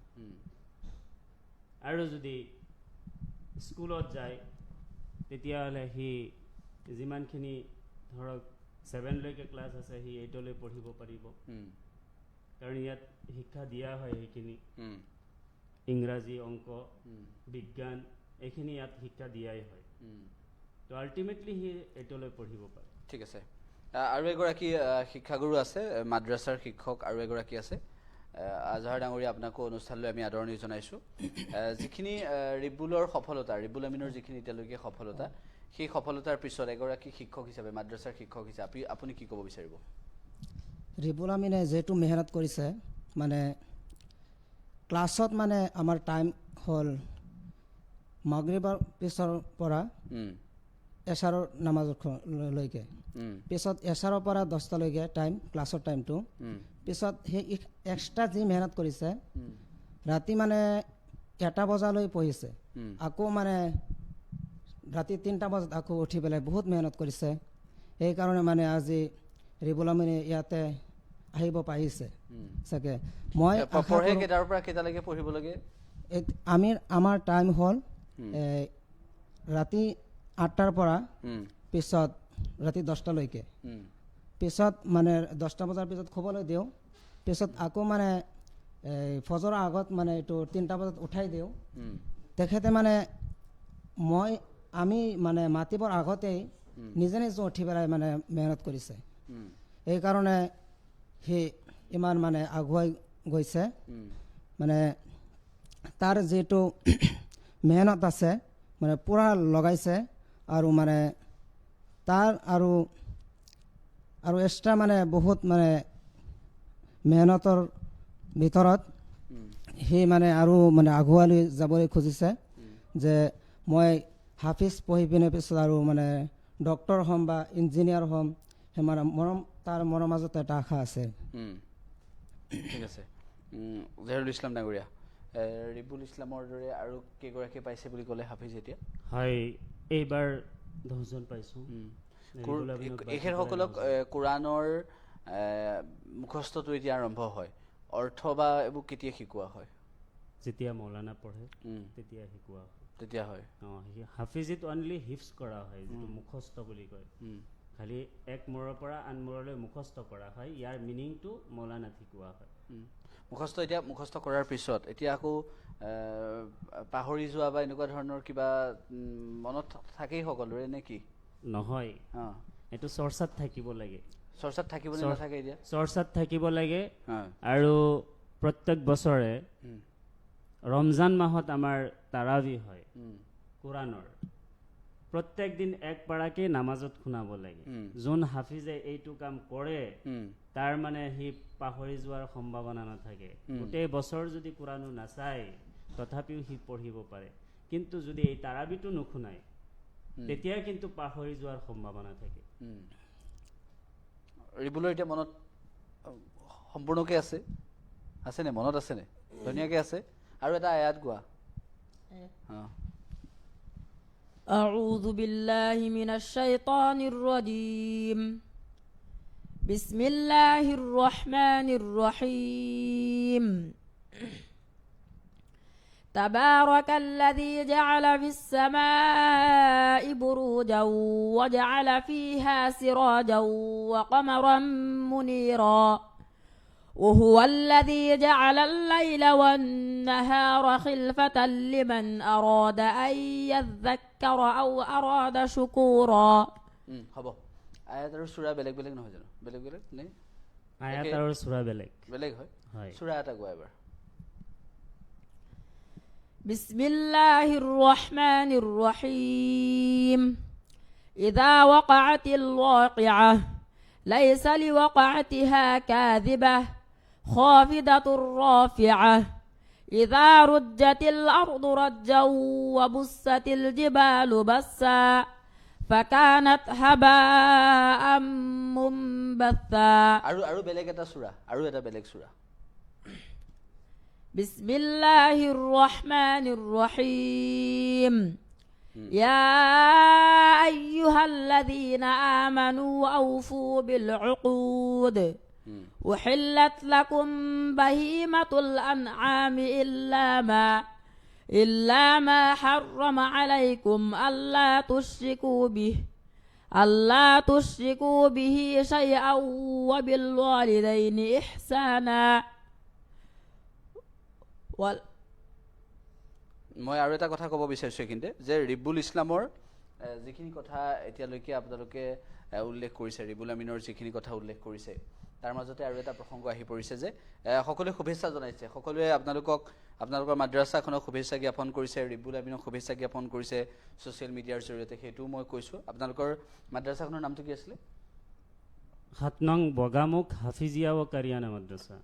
আৰু যদি স্কুলত যায় তেতিয়াহ'লে সি যিমানখিনি ধৰক 7লৈকে ক্লাছ আছে সি 8লৈ পঢ়িব পাৰিব, কাৰণ ইয়াত শিক্ষা দিয়া হয় সেইখিনি ইংৰাজী, অংক, বিজ্ঞান এইখিনি ইয়াত শিক্ষা দিয়াই হয়। তো আল্টিমেটলি সি 8লৈ পঢ়িব পাৰে। ঠিক আছে, আৰু এগৰাকী শিক্ষাগুৰু আছে, মাদ্ৰাছাৰ শিক্ষক আৰু এগৰাকী আছে। আজহাৰ ডাঙৰীয়া, আপোনাকো অনুষ্ঠানলৈ আমি আদৰণি জনাইছোঁ। যিখিনি ৰিবুলৰ সফলতা, ৰিবুল আমিনৰ যিখিনি এতিয়ালৈকে সফলতা, সেই সফলতাৰ পিছত এগৰাকী শিক্ষক হিচাপে, মাদ্ৰাছাৰ শিক্ষক হিচাপে আপুনি কি ক'ব বিচাৰিব? ৰিবুল আমিনে যিহেতু মেহনত কৰিছে, মানে ক্লাছত মানে আমাৰ টাইম হ'ল মাগৰিবৰ পিছৰ পৰা এছাৰৰ নামাজলৈকে, পিছত এছাৰৰ পৰা 10টালৈকে টাইম, ক্লাছৰ টাইমটো। পিছত সেই এক্সট্ৰা যি মেহনত কৰিছে, ৰাতি মানে 1টা বজালৈ পঢ়িছে, আকৌ মানে ৰাতি 3টা বজাত আকৌ উঠি পেলাই বহুত মেহনত কৰিছে। সেইকাৰণে মানে আজি ৰিবুল আমিনে ইয়াতে আহিব পাৰিছে চাগে। মই পঢ়ে কেইটাৰ পৰা কেইটালৈকে পঢ়িব লাগে? আমাৰ টাইম হ'ল ৰাতি 8টাৰ পৰা পিছত ৰাতি 10টালৈকে। পিছত মানে 10টা বজাৰ পিছত শুবলৈ দিওঁ, পিছত আকৌ মানে ফজৰৰ আগত মানে এইটো 3টা বজাত উঠাই দিওঁ। তেখেতে মানে আমি মানে মাতিবৰ আগতেই নিজে নিজে উঠি পেলাই মানে মেহনত কৰিছে। সেইকাৰণে সি ইমান মানে আগুৱাই গৈছে। মানে তাৰ যিটো মেহনত আছে মানে পূৰা লগাইছে, আৰু মানে তাৰ আৰু এক্সট্ৰা মানে বহুত মানে মেহনতৰ ভিতৰত সি মানে আৰু মানে আগুৱাই যাবলৈ খুজিছে যে মই হাফিজ পঢ়ি পিনে পিছত আৰু মানে ডক্টৰ হ'ম বা ইঞ্জিনিয়াৰ হ'ম। সেই মানে তাৰ মনৰ মাজত এটা আশা আছে। ঠিক আছে, জহিৰুল ইছলাম ডাঙৰীয়া, ৰিবুল ইছলামৰ দৰে আৰু কেইগৰাকী পাইছে বুলি ক'লে হাফিজ এতিয়া? হয়, এইবাৰ 10জন পাইছোঁ। এখেতসকলক কোৰাণৰ মুখস্থটো এতিয়া আৰম্ভ হয়, অৰ্থ বা এইবোৰ কেতিয়া শিকোৱা হয়? যেতিয়া মৌলানা পঢ়ে তেতিয়া শিকোৱা হয়। তেতিয়া হয়। হাফিজিত অনলি হিফজ কৰা হয়, যিটো মুখস্থ বুলি কয়। খালি এক মূৰৰ পৰা আন মূৰলৈ মুখস্থ কৰা হয়, ইয়াৰ মিনিংটো মৌলানাত শিকোৱা হয়। মুখস্থ কৰাৰ পিছত এতিয়া আকৌ পাহৰি যোৱা বা এনেকুৱা ধৰণৰ কিবা মনত থাকেই সকলোৰে নে কি? নহয়, এইটো চৰ্চাত থাকিব লাগে। চৰ্চাত থাকিব নে নাথাকে এতিয়া? চৰ্চাত থাকিব লাগে। আৰু প্ৰত্যেক বছৰে ৰমজান মাহত আমাৰ তাৰাৱি হয় কোৰাণৰ। প্ৰত্যেক দিন এক পাৰাকে নামাজত শুনাব লাগে। যোন হাফিজে এইটো কাম কৰে তাৰ মানে সি পাহৰি যোৱাৰ সম্ভাৱনা নাথাকে। গোটেই বছৰ যদি কোৰাণো নাচায় তথাপিও সি পঢ়িব পাৰে, কিন্তু যদি এই তাৰাবিটো নুশুনায় তেতিয়া কিন্তু পাহৰি যোৱাৰ সম্ভাৱনা থাকে। ৰিবুলৰ এতিয়া মনত সম্পূৰ্ণকৈ আছেনে? মনত আছেনে? ধুনীয়াকৈ আছে। আৰু এটা আয়াত গোৱা। أعوذ بالله من الشيطان الرجيم بسم الله الرحمن الرحيم تبارك الذي جعل في السماء بروجا وجعل فيها سراجا وقمرا منيرا وهو الذي جعل الليل والنهار خلفة لمن أراد أن يذكر أو أراد شكورا হ'ব আয়াত আৰু সূৰা বেলেগ বেলেগ নহয় জানো বেলেগ বেলেগ নে আয়াত আৰু সূৰা বেলেগ বেলেগ হয় হয় সূৰা এটা গোৱা এবাৰ بسم الله الرحمن الرحيم إذا وقعت الواقعة ليس لوقعتها كاذبة خافضة رافعة إذا رجت الأرض رجا وبست الجبال بسا فكانت هباء منبثا আৰু বেলেগ এটা সূৰা আৰু এটা বেলেগ সূৰা بسم الله الرحمن الرحيم يا أيها الذين آمنوا أوفوا بالعقود أحلت لكم بهيمة الأنعام إلا ما حرم عليكم ألا تشركوا به شيئا وبالوالدين إحسانا মই আৰু এটা কথা ক'ব বিচাৰিছোঁ এইখিনিতে যে ৰিবুল ইছলামৰ যিখিনি কথা এতিয়ালৈকে আপোনালোকে উল্লেখ কৰিছে ৰিবুল আমিনৰ যিখিনি কথা উল্লেখ কৰিছে তাৰ মাজতে আৰু এটা প্ৰসংগ আহি পৰিছে যে সকলোৱে শুভেচ্ছা জনাইছে সকলোৱে আপোনালোকৰ মাদ্ৰাছাখনক শুভেচ্ছা জ্ঞাপন কৰিছে ৰিবুল আমিনক শুভেচ্ছা জ্ঞাপন কৰিছে ছ'চিয়েল মিডিয়াৰ জৰিয়তে সেইটোও মই কৈছোঁ আপোনালোকৰ মাদ্ৰাছাখনৰ নামটো কি আছিলে 7 নং বগামুখ হাফিজিয়া ও কাৰিয়ানা মাদ্ৰাছা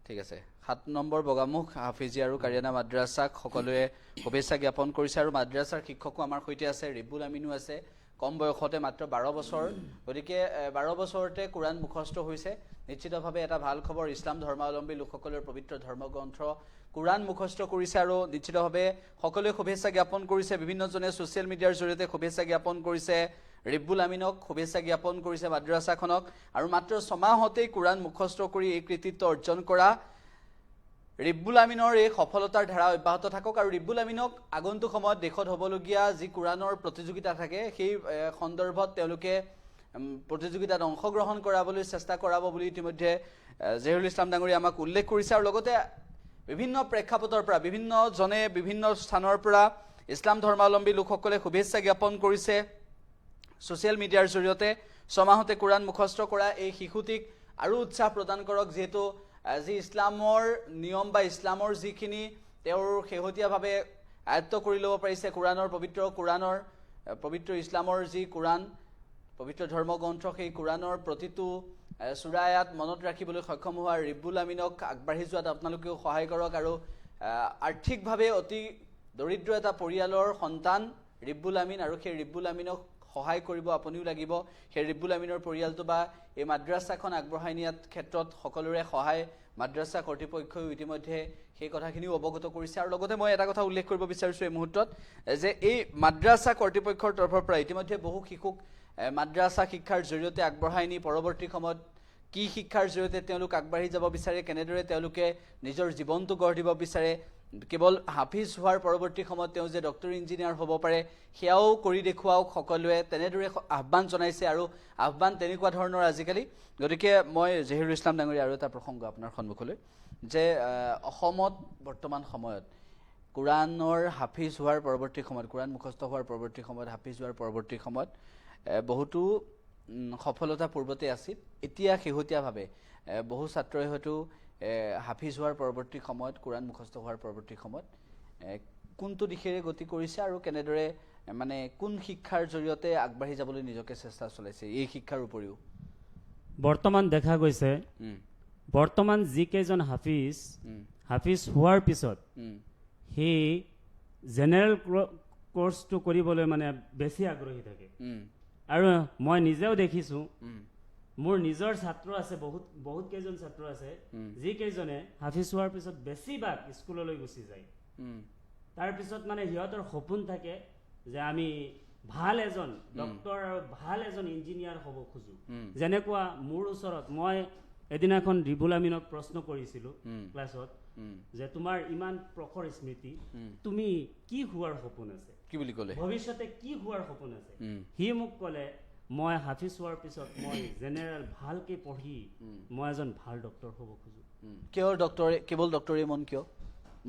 ঠিক আছে 7 নম্বৰ বগামুখ হাফিজিয়া আৰু কাৰিয়ানা মাদ্ৰাছাক সকলোৱে শুভেচ্ছা জ্ঞাপন কৰিছে আৰু মাদ্ৰাছাৰ শিক্ষকো আমাৰ সৈতে আছে ৰিবুল আমিনো আছে কম বয়সতে মাত্ৰ 12 বছৰ গতিকে 12 বছৰতে কোৰাণ মুখস্থ হৈছে নিশ্চিতভাৱে এটা ভাল খবৰ ইছলাম ধৰ্মাৱলম্বী লোকসকলৰ পবিত্ৰ ধৰ্মগ্ৰন্থ কোৰাণ মুখস্থ কৰিছে আৰু নিশ্চিতভাৱে সকলোৱে শুভেচ্ছা জ্ঞাপন কৰিছে বিভিন্নজনে ছ'চিয়েল মিডিয়াৰ জৰিয়তে শুভেচ্ছা জ্ঞাপন কৰিছে ৰিবুল আমিনক শুভেচ্ছা জ্ঞাপন কৰিছে মাদ্ৰাছাখনক আৰু মাত্ৰ 6 মাহতেই কোৰাণ মুখস্থ কৰি এই কৃতিত্ব অৰ্জন কৰা ৰিবুল আমিনৰ এই সফলতাৰ ধাৰা অব্যাহত থাকক আৰু ৰিবুল আমিনক আগন্তুক সময়ত দেশত হ'বলগীয়া যি কোৰাণৰ প্ৰতিযোগিতা থাকে সেই সন্দৰ্ভত তেওঁলোকে প্ৰতিযোগিতাত অংশগ্ৰহণ কৰাবলৈ চেষ্টা কৰাব বুলি ইতিমধ্যে জহিৰুল ইছলাম ডাঙৰীয়া আমাক উল্লেখ কৰিছে আৰু লগতে বিভিন্ন প্ৰেক্ষাপটৰ পৰা বিভিন্নজনে বিভিন্ন স্থানৰ পৰা ইছলাম ধৰ্মাৱলম্বী লোকসকলে শুভেচ্ছা জ্ঞাপন কৰিছে ছ'চিয়েল মিডিয়াৰ জৰিয়তে 6 মাহতে কোৰাণ মুখস্থ কৰা এই শিশুটিক আৰু উৎসাহ প্ৰদান কৰক যিহেতু যি ইছলামৰ নিয়ম বা ইছলামৰ যিখিনি তেওঁৰ শেহতীয়াভাৱে আয়ত্ত কৰি ল'ব পাৰিছে কোৰাণৰ পবিত্ৰ ইছলামৰ যি কোৰাণ পবিত্ৰ ধৰ্মগ্ৰন্থ সেই কোৰাণৰ প্ৰতিটো সূৰা আয়াত মনত ৰাখিবলৈ সক্ষম হোৱা ৰিবুল আমিনক আগবাঢ়ি যোৱাত আপোনালোকেও সহায় কৰক আৰু আৰ্থিকভাৱে অতি দৰিদ্ৰ এটা পৰিয়ালৰ সন্তান ৰিবুল আমিন আৰু সেই ৰিবুল আমিনক সহায় কৰিব আপুনিও লাগিব সেই ৰিবুল আমিনৰ পৰিয়ালটো বা এই মাদ্ৰাছাখন আগবঢ়াই নিয়াত ক্ষেত্ৰত সকলোৰে সহায় মাদ্ৰাছা কৰ্তৃপক্ষই ইতিমধ্যে সেই কথাখিনিও অৱগত কৰিছে আৰু লগতে মই এটা কথা উল্লেখ কৰিব বিচাৰিছোঁ এই মুহূৰ্তত যে এই মাদ্ৰাছা কৰ্তৃপক্ষৰ তৰফৰ পৰা ইতিমধ্যে বহু শিশুক মাদ্ৰাছা শিক্ষাৰ জৰিয়তে আগবঢ়াই নি পৰৱৰ্তী সময়ত কি শিক্ষাৰ জৰিয়তে তেওঁলোক আগবাঢ়ি যাব বিচাৰে কেনেদৰে তেওঁলোকে নিজৰ জীৱনটো গঢ় দিব বিচাৰে কেৱল হাফিজ হোৱাৰ পৰৱৰ্তী সময়ত তেওঁ যে ডক্টৰ ইঞ্জিনিয়াৰ হ'ব পাৰে সেয়াও কৰি দেখুৱাওক সকলোৱে তেনেদৰে আহ্বান জনাইছে আৰু আহ্বান তেনেকুৱা ধৰণৰ আজিকালি গতিকে মই জহিৰুল ইছলাম ডাঙৰীয়া আৰু এটা প্ৰসংগ আপোনাৰ সন্মুখলৈ যে অসমত বৰ্তমান সময়ত কোৰাণৰ হাফিজ হোৱাৰ পৰৱৰ্তী সময়ত কোৰাণ মুখস্থ হোৱাৰ পৰৱৰ্তী সময়ত হাফিজ হোৱাৰ পৰৱৰ্তী সময়ত বহুতো সফলতা পূৰ্বতে আছিল এতিয়া শেহতীয়াভাৱে বহু ছাত্ৰই হয়তো হাফিজ হোৱাৰ পৰৱৰ্তী সময়ত কোৰাণ মুখস্থ হোৱাৰ পৰৱৰ্তী সময়ত কোনটো দিশেৰে গতি কৰিছে আৰু কেনেদৰে মানে কোন শিক্ষাৰ জৰিয়তে আগবাঢ়ি যাবলৈ নিজকে চেষ্টা চলাইছে এই শিক্ষাৰ উপৰিও বৰ্তমান দেখা গৈছে বৰ্তমান যিকেইজন হাফিজ হোৱাৰ পিছত সেই জেনেৰেল কোৰ্চটো কৰিবলৈ মানে বেছি আগ্ৰহী থাকে আৰু মই নিজেও দেখিছোঁ মোৰ নিজৰ ছাত্ৰ আছে বহুত কেইজন ছাত্ৰ আছে যিকেইজনে হাফিজ হোৱাৰ পিছত বেছিভাগ স্কুললৈ গুচি যায় তাৰপিছত মানে সিহঁতৰ সপোন থাকে যে আমি ভাল এজন ডক্টৰ আৰু ভাল এজন ইঞ্জিনিয়াৰ হ'ব খোজোঁ যেনেকুৱা মোৰ ওচৰত মই এদিনাখন ৰিবুল আমিনক প্ৰশ্ন কৰিছিলোঁ ক্লাছত যে তোমাৰ ইমান প্ৰখৰ স্মৃতি তুমি কি হোৱাৰ সপোন আছে কি বুলি ক'লে ভৱিষ্যতে কি হোৱাৰ সপোন আছে সি মোক ক'লে মই হাফিজ হোৱাৰ পিছত মই জেনেৰেল ভালকৈ পঢ়ি মই এজন ভাল ডক্টৰ হ'ব খোজোঁ কিয় ডক্টৰে কেৱল ডক্টৰে মন কিয়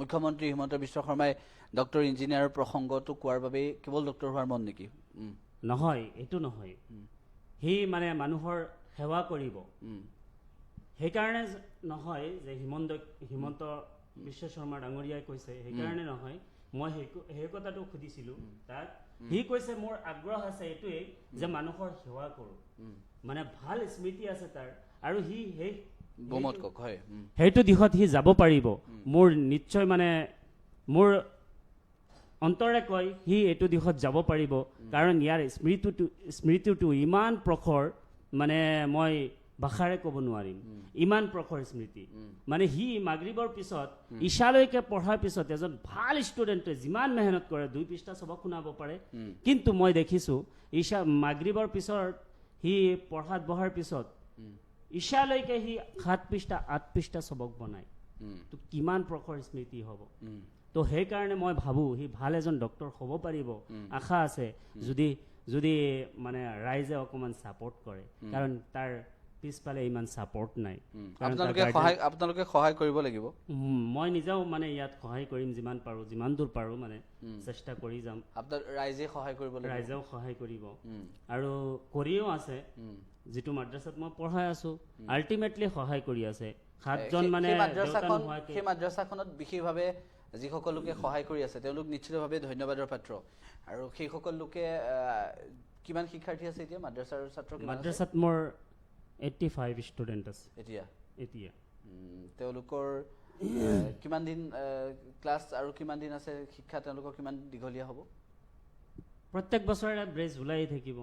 মুখ্যমন্ত্ৰী হিমন্ত বিশ্ব শৰ্মাই ডক্টৰ ইঞ্জিনিয়াৰৰ প্ৰসংগটো কোৱাৰ বাবেই কেৱল ডক্টৰ হোৱাৰ মন নেকি নহয় এইটো নহয় সি মানে মানুহৰ সেৱা কৰিব সেইকাৰণে নহয় যে হিমন্ত বিশ্ব শৰ্মা ডাঙৰীয়াই কৈছে সেইকাৰণে নহয় মই সেই কথাটো সুধিছিলোঁ তাক সি কৈছে মোৰ আগ্ৰহ আছে এইটোৱেই যে মানুহৰ সেৱা কৰোঁ মানে ভাল স্মৃতি আছে তাৰ আৰু সি সেইটো দিশত সি যাব পাৰিব মোৰ নিশ্চয় মানে মোৰ অন্তৰে কয় সি এইটো দিশত যাব পাৰিব কাৰণ ইয়াৰ স্মৃতিটো ইমান প্ৰখৰ মানে মই ভাষাৰে ক'ব নোৱাৰিম ইমান প্ৰখৰ স্মৃতি মানে সি মাগৰিবৰ পিছত ইশালৈকে পঢ়াৰ পিছত এজন ভাল ষ্টুডেণ্টে যিমান মেহনত কৰে 2 পৃষ্ঠা সবক শুনাব পাৰে কিন্তু মই দেখিছোঁ মাগৰিবৰ পিছত সি পঢ়াত বহাৰ পিছত ইশালৈকে সি 7 পৃষ্ঠা 8 পৃষ্ঠা সবক বনায় তো কিমান প্ৰখৰ স্মৃতি হ'ব তো সেইকাৰণে মই ভাবোঁ সি ভাল এজন ডক্টৰ হ'ব পাৰিব আশা আছে যদি মানে ৰাইজে অকণমান ছাপোৰ্ট কৰে কাৰণ তাৰ পিছফালে ইমান ছাপোৰ্ট নাই আপোনালোকে সহায় কৰিব লাগিব মই নিজেও মানে ইয়াত সহায় কৰিম যিমান পাৰোঁ যিমান দূৰ পাৰোঁ মানে চেষ্টা কৰি যাম ৰাইজে সহায় কৰিব লাগিব ৰাইজেও সহায় কৰিব আৰু কৰিও আছে যিটো মাদ্ৰাছাত মই পঢ়াই আছোঁ আল্টিমেটলি সহায় কৰি আছে 7জন মানে সেই মাদ্ৰাছাখনত বিশেষভাৱে যিসকল লোকে সহায় কৰি আছে তেওঁলোক নিশ্চিতভাৱে ধন্যবাদৰ পাত্ৰ আৰু সেইসকল লোকে কিমান শিক্ষাৰ্থী আছে এতিয়া মাদ্ৰাছাৰ ছাত্ৰ মাদ্ৰাছাত মোৰ 85 ষ্টুডেণ্ট আছে এতিয়া তেওঁলোকৰ কিমান দিন ক্লাছ আৰু কিমান দিন আছে শিক্ষা তেওঁলোকৰ কিমান দীঘলীয়া হ'ব প্ৰত্যেক বছৰে ব্ৰেজ ওলাই থাকিব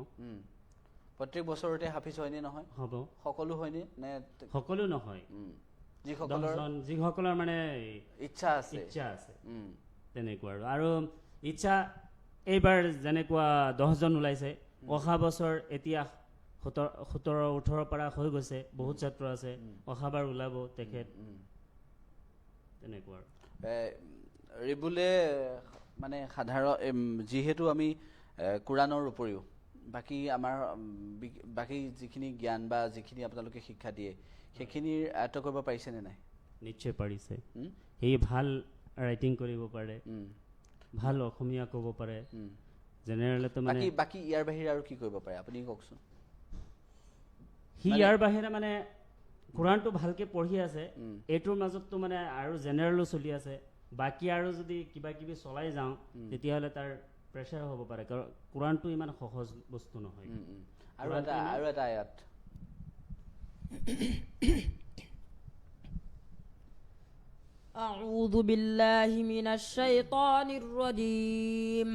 প্ৰত্যেক বছৰতে হাফিজ হয়নে নহয় হ'ব সকলো হয়নে নে সকলো নহয় যিসকলৰ মানে ইচ্ছা আছে তেনেকুৱা আৰু ইচ্ছা এইবাৰ যেনেকুৱা 10জন ওলাইছে অহা বছৰ এতিয়া 17-18 পৰা হৈ গৈছে বহুত ছাত্ৰ আছে অহাবাৰ ওলাব তেখেত তেনেকুৱা ৰিবুলে মানে সাধাৰণ যিহেতু আমি কোৰাণৰ উপৰিও বাকী যিখিনি জ্ঞান বা যিখিনি আপোনালোকে শিক্ষা দিয়ে সেইখিনিৰ আয়ত্ত কৰিব পাৰিছেনে নাই নিশ্চয় পাৰিছে সি ভাল ৰাইটিং কৰিব পাৰে ভাল অসমীয়া ক'ব পাৰে জেনেৰেলতো মানে বাকী ইয়াৰ বাহিৰে আৰু কি কৰিব পাৰে আপুনি কওকচোন সি ইয়াৰ বাহিৰে মানে কোৰাণটো ভালকৈ পঢ়ি আছে এইটোৰ মাজততো মানে আৰু জেনেৰেলো চলি আছে বাকী আৰু যদি কিবা কিবি চলাই যাওঁ তেতিয়াহ'লে তাৰ প্ৰেছাৰ হ'ব পাৰে কাৰণ কোৰাণটো ইমান সহজ বস্তু নহয় আৰু এটা আয়াত أعوذ بالله من الشيطان الرجيم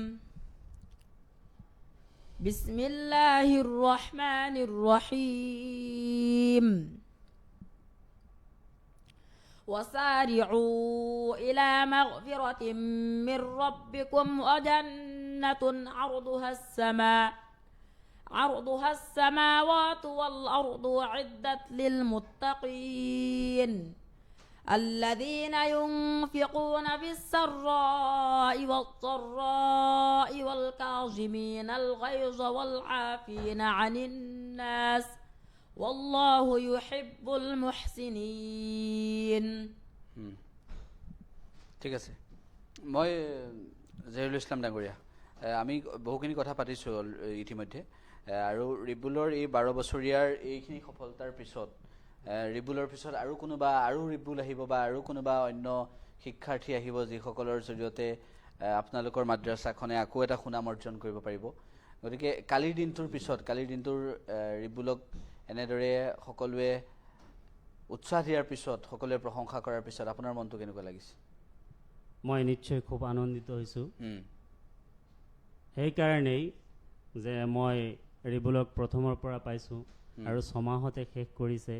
بسم الله الرحمن الرحيم وسارعوا إلى مغفرة من ربكم وجنة عرضها السماوات والأرض أعدت للمتقين الذين ينفقون في السراء والضراء والكاظمين الغيظ والعافين عن الناس والله يحب المحسنين ঠিক আছে মই জহিৰুল ইছলাম ডাঙৰীয়া আমি বহুখিনি কথা পাতিছোঁ ইতিমধ্যে আৰু ৰিবুলৰ এই 12 বছৰীয়াৰ এইখিনি সফলতাৰ পিছত ৰিবুলৰ পিছত আৰু কোনোবা আৰু ৰিবুল আহিব বা আৰু কোনোবা অন্য শিক্ষাৰ্থী আহিব যিসকলৰ জৰিয়তে আপোনালোকৰ মাদ্ৰাছাখনে আকৌ এটা সুনাম অৰ্জন কৰিব পাৰিব গতিকে কালিৰ দিনটোৰ ৰিবুলক এনেদৰে সকলোৱে উৎসাহ দিয়াৰ পিছত সকলোৱে প্ৰশংসা কৰাৰ পিছত আপোনাৰ মনটো কেনেকুৱা লাগিছে মই নিশ্চয় খুব আনন্দিত হৈছোঁ সেইকাৰণেই যে মই ৰিবুলক প্ৰথমৰ পৰা পাইছোঁ আৰু 6 মাহতে শেষ কৰিছে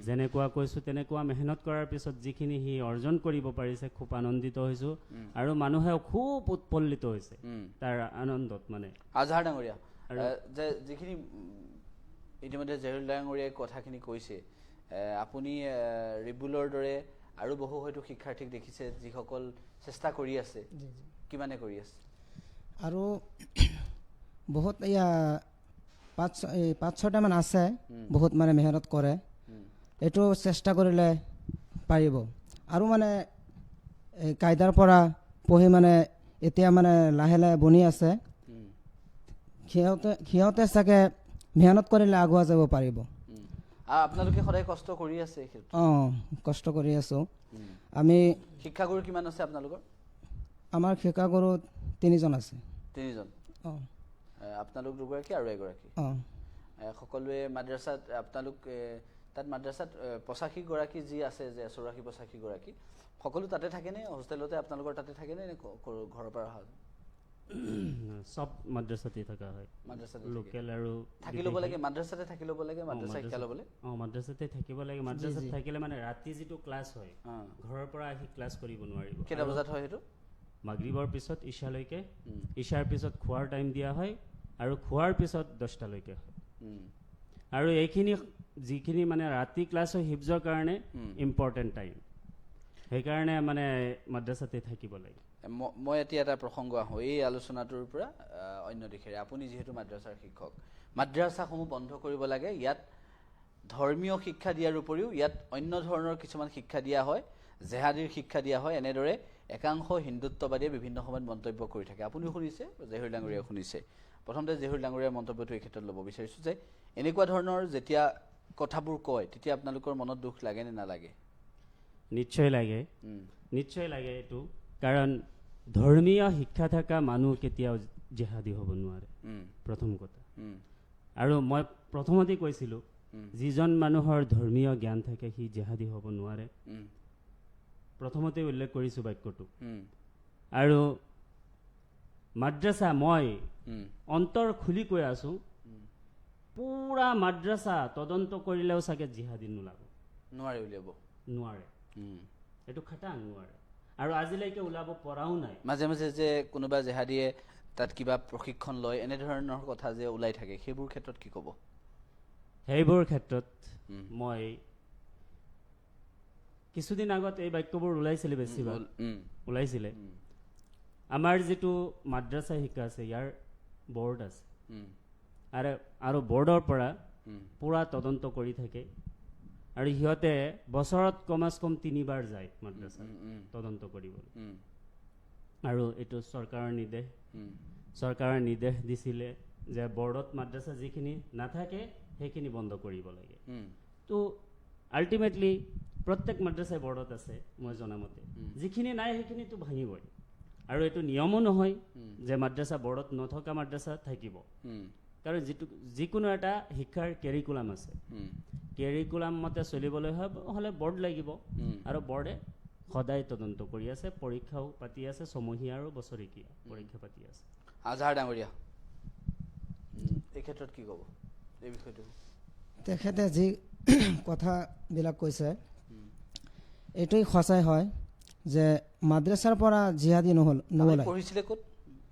যেনেকুৱা কৈছোঁ তেনেকুৱা মেহনত কৰাৰ পিছত যিখিনি সি অৰ্জন কৰিব পাৰিছে খুব আনন্দিত হৈছোঁ আৰু মানুহেও খুব উৎফুল্লিত হৈছে তাৰ আনন্দত মানে আজহাৰ ডাঙৰীয়া যে যিখিনি ইতিমধ্যে জহিৰুল ডাঙৰীয়াই কথাখিনি কৈছে আপুনি ৰিবুলৰ দৰে আৰু বহু হয়তো শিক্ষাৰ্থীক দেখিছে যিসকল চেষ্টা কৰি আছে কিমানে কৰি আছে আৰু বহুত এয়া 5-6টামান আছে বহুত মানে মেহনত কৰে এইটো চেষ্টা কৰিলে পাৰিব আৰু মানে কায়দাৰ পৰা পঢ়ি মানে এতিয়া মানে লাহে লাহে বনি আছে সিহঁতে চাগে মেহনত কৰিলে আগুৱা যাব পাৰিব আপোনালোকে সদায় কষ্ট কৰি আছে কষ্ট কৰি আছোঁ আমি শিক্ষাগুৰু কিমান আছে আপোনালোকৰ আমাৰ শিক্ষাগুৰু 3জন আছে 3জন আপোনালোক দুগৰাকী আৰু এগৰাকী সকলোৱে মাদ্ৰাছাত আপোনালোক তাত মাদ্ৰাছাত 85 গৰাকী যি আছে যে 84-85 গৰাকী সকলো তাতে থাকেনে হোষ্টেলতে আপোনালোকৰ তাতে থাকেনে ঘৰৰ পৰা অহা সব মাদ্ৰাছাতে থকা হয় মাদ্ৰাছাতে লোকেল আৰু থাকি ল'ব লাগে মাদ্ৰাছাতে থাকি ল'ব লাগে মাদ্ৰাছা শিক্ষা ল'বলৈ মাদ্ৰাছাতে থাকিব লাগে মাদ্ৰাছাত থাকিলে মানে ৰাতি যিটো ক্লাছ হয় ঘৰৰ পৰা আহি ক্লাছ কৰিব নোৱাৰিব কেইটা বজাত হয় সেইটো মাগৰিবৰ পিছত ইশালৈকে ইশাৰ পিছত খোৱাৰ টাইম দিয়া হয় আৰু খোৱাৰ পিছত 10টালৈকে হয় আৰু এইখিনি যিখিনি মানে ৰাতি ক্লাছ হয় হিফজৰ কাৰণে ইম্পৰ্টেণ্ট টাইম সেইকাৰণে মানে মাদ্ৰাছাতে থাকিব লাগে মই এতিয়া এটা প্ৰসংগ আহোঁ এই আলোচনাটোৰ পৰা অন্য দিশেৰে আপুনি যিহেতু মাদ্ৰাছাৰ শিক্ষক মাদ্ৰাছাসমূহ বন্ধ কৰিব লাগে ইয়াত ধৰ্মীয় শিক্ষা দিয়াৰ উপৰিও ইয়াত অন্য ধৰণৰ কিছুমান শিক্ষা দিয়া হয় জেহাদীৰ শিক্ষা দিয়া হয় এনেদৰে একাংশ হিন্দুত্ববাদীয়ে বিভিন্ন সময়ত মন্তব্য কৰি থাকে আপুনিও শুনিছে জহিৰুল ডাঙৰীয়াও শুনিছে প্ৰথমতে জহিৰুল ডাঙৰীয়াৰ মন্তব্যটো এই ক্ষেত্ৰত ল'ব বিচাৰিছোঁ যে এনেকুৱা ধৰণৰ যেতিয়া কথাবোৰ কয় তেতিয়া আপোনালোকৰ মনত দুখ লাগে নে নালাগে নিশ্চয় লাগে এইটো কাৰণ ধৰ্মীয় শিক্ষা থকা মানুহ কেতিয়াও জেহাদী হ'ব নোৱাৰে প্ৰথম কথা আৰু মই প্ৰথমতে কৈছিলোঁ যিজন মানুহৰ ধৰ্মীয় জ্ঞান থাকে সি জেহাদী হ'ব নোৱাৰে প্ৰথমতে উল্লেখ কৰিছোঁ বাক্যটো আৰু মাদ্ৰাছা মই অন্তৰ খুলি কৈ আছোঁ পুৰা মাদ্ৰাছা তদন্ত কৰিলেও চাগে জিহাদী নোৱাৰে এইটো খাটাং নোৱাৰে আৰু আজিলৈকে ওলাব পৰাও নাই মাজে মাজে যে কোনোবা জেহাদীয়ে তাত কিবা প্ৰশিক্ষণ লয় এনেধৰণৰ কথা যে ওলাই থাকে সেইবোৰ ক্ষেত্ৰত কি ক'ব সেইবোৰ ক্ষেত্ৰত মই কিছুদিন আগত এই বাক্যবোৰ ওলাইছিলে বেছিভাগ ওলাইছিলে আমাৰ যিটো মাদ্ৰাছা শিক্ষা আছে ইয়াৰ বৰ্ড আছে আৰু বৰ্ডৰ পৰা পুৰা তদন্ত কৰি থাকে আৰু সিহঁতে বছৰত কমাছ কম 3বাৰ যায় মাদ্ৰাছা তদন্ত কৰিবলৈ আৰু এইটো চৰকাৰৰ নিৰ্দেশ দিছিলে যে বৰ্ডত মাদ্ৰাছা যিখিনি নাথাকে সেইখিনি বন্ধ কৰিব লাগে তো আল্টিমেটলি প্ৰত্যেক মাদ্ৰাছাই বৰ্ডত আছে মই জনামতে যিখিনি নাই সেইখিনিতো ভাঙিবই আৰু এইটো নিয়মো নহয় যে মাদ্ৰাছা বৰ্ডত নথকা মাদ্ৰাছা থাকিব কাৰণ যিকোনো এটা শিক্ষাৰ কেৰিকুলাম আছে কেৰিকুলাম মতে চলিবলৈ হ'লে বৰ্ড লাগিব আৰু বৰ্ডে সদায় তদন্ত কৰি আছে পৰীক্ষাও পাতি আছে ছমহীয়া আৰু বছৰেকীয়া পৰীক্ষা পাতি আছে আজহাৰ ডাঙৰীয়া এই ক্ষেত্ৰত কি ক'ব এই বিষয়টো তেখেতে যি কথাবিলাক কৈছে এইটোই সঁচাই হয় যে মাদ্ৰাছাৰ পৰা জিহাদী নোলায় পঢ়িছিলে ক'ত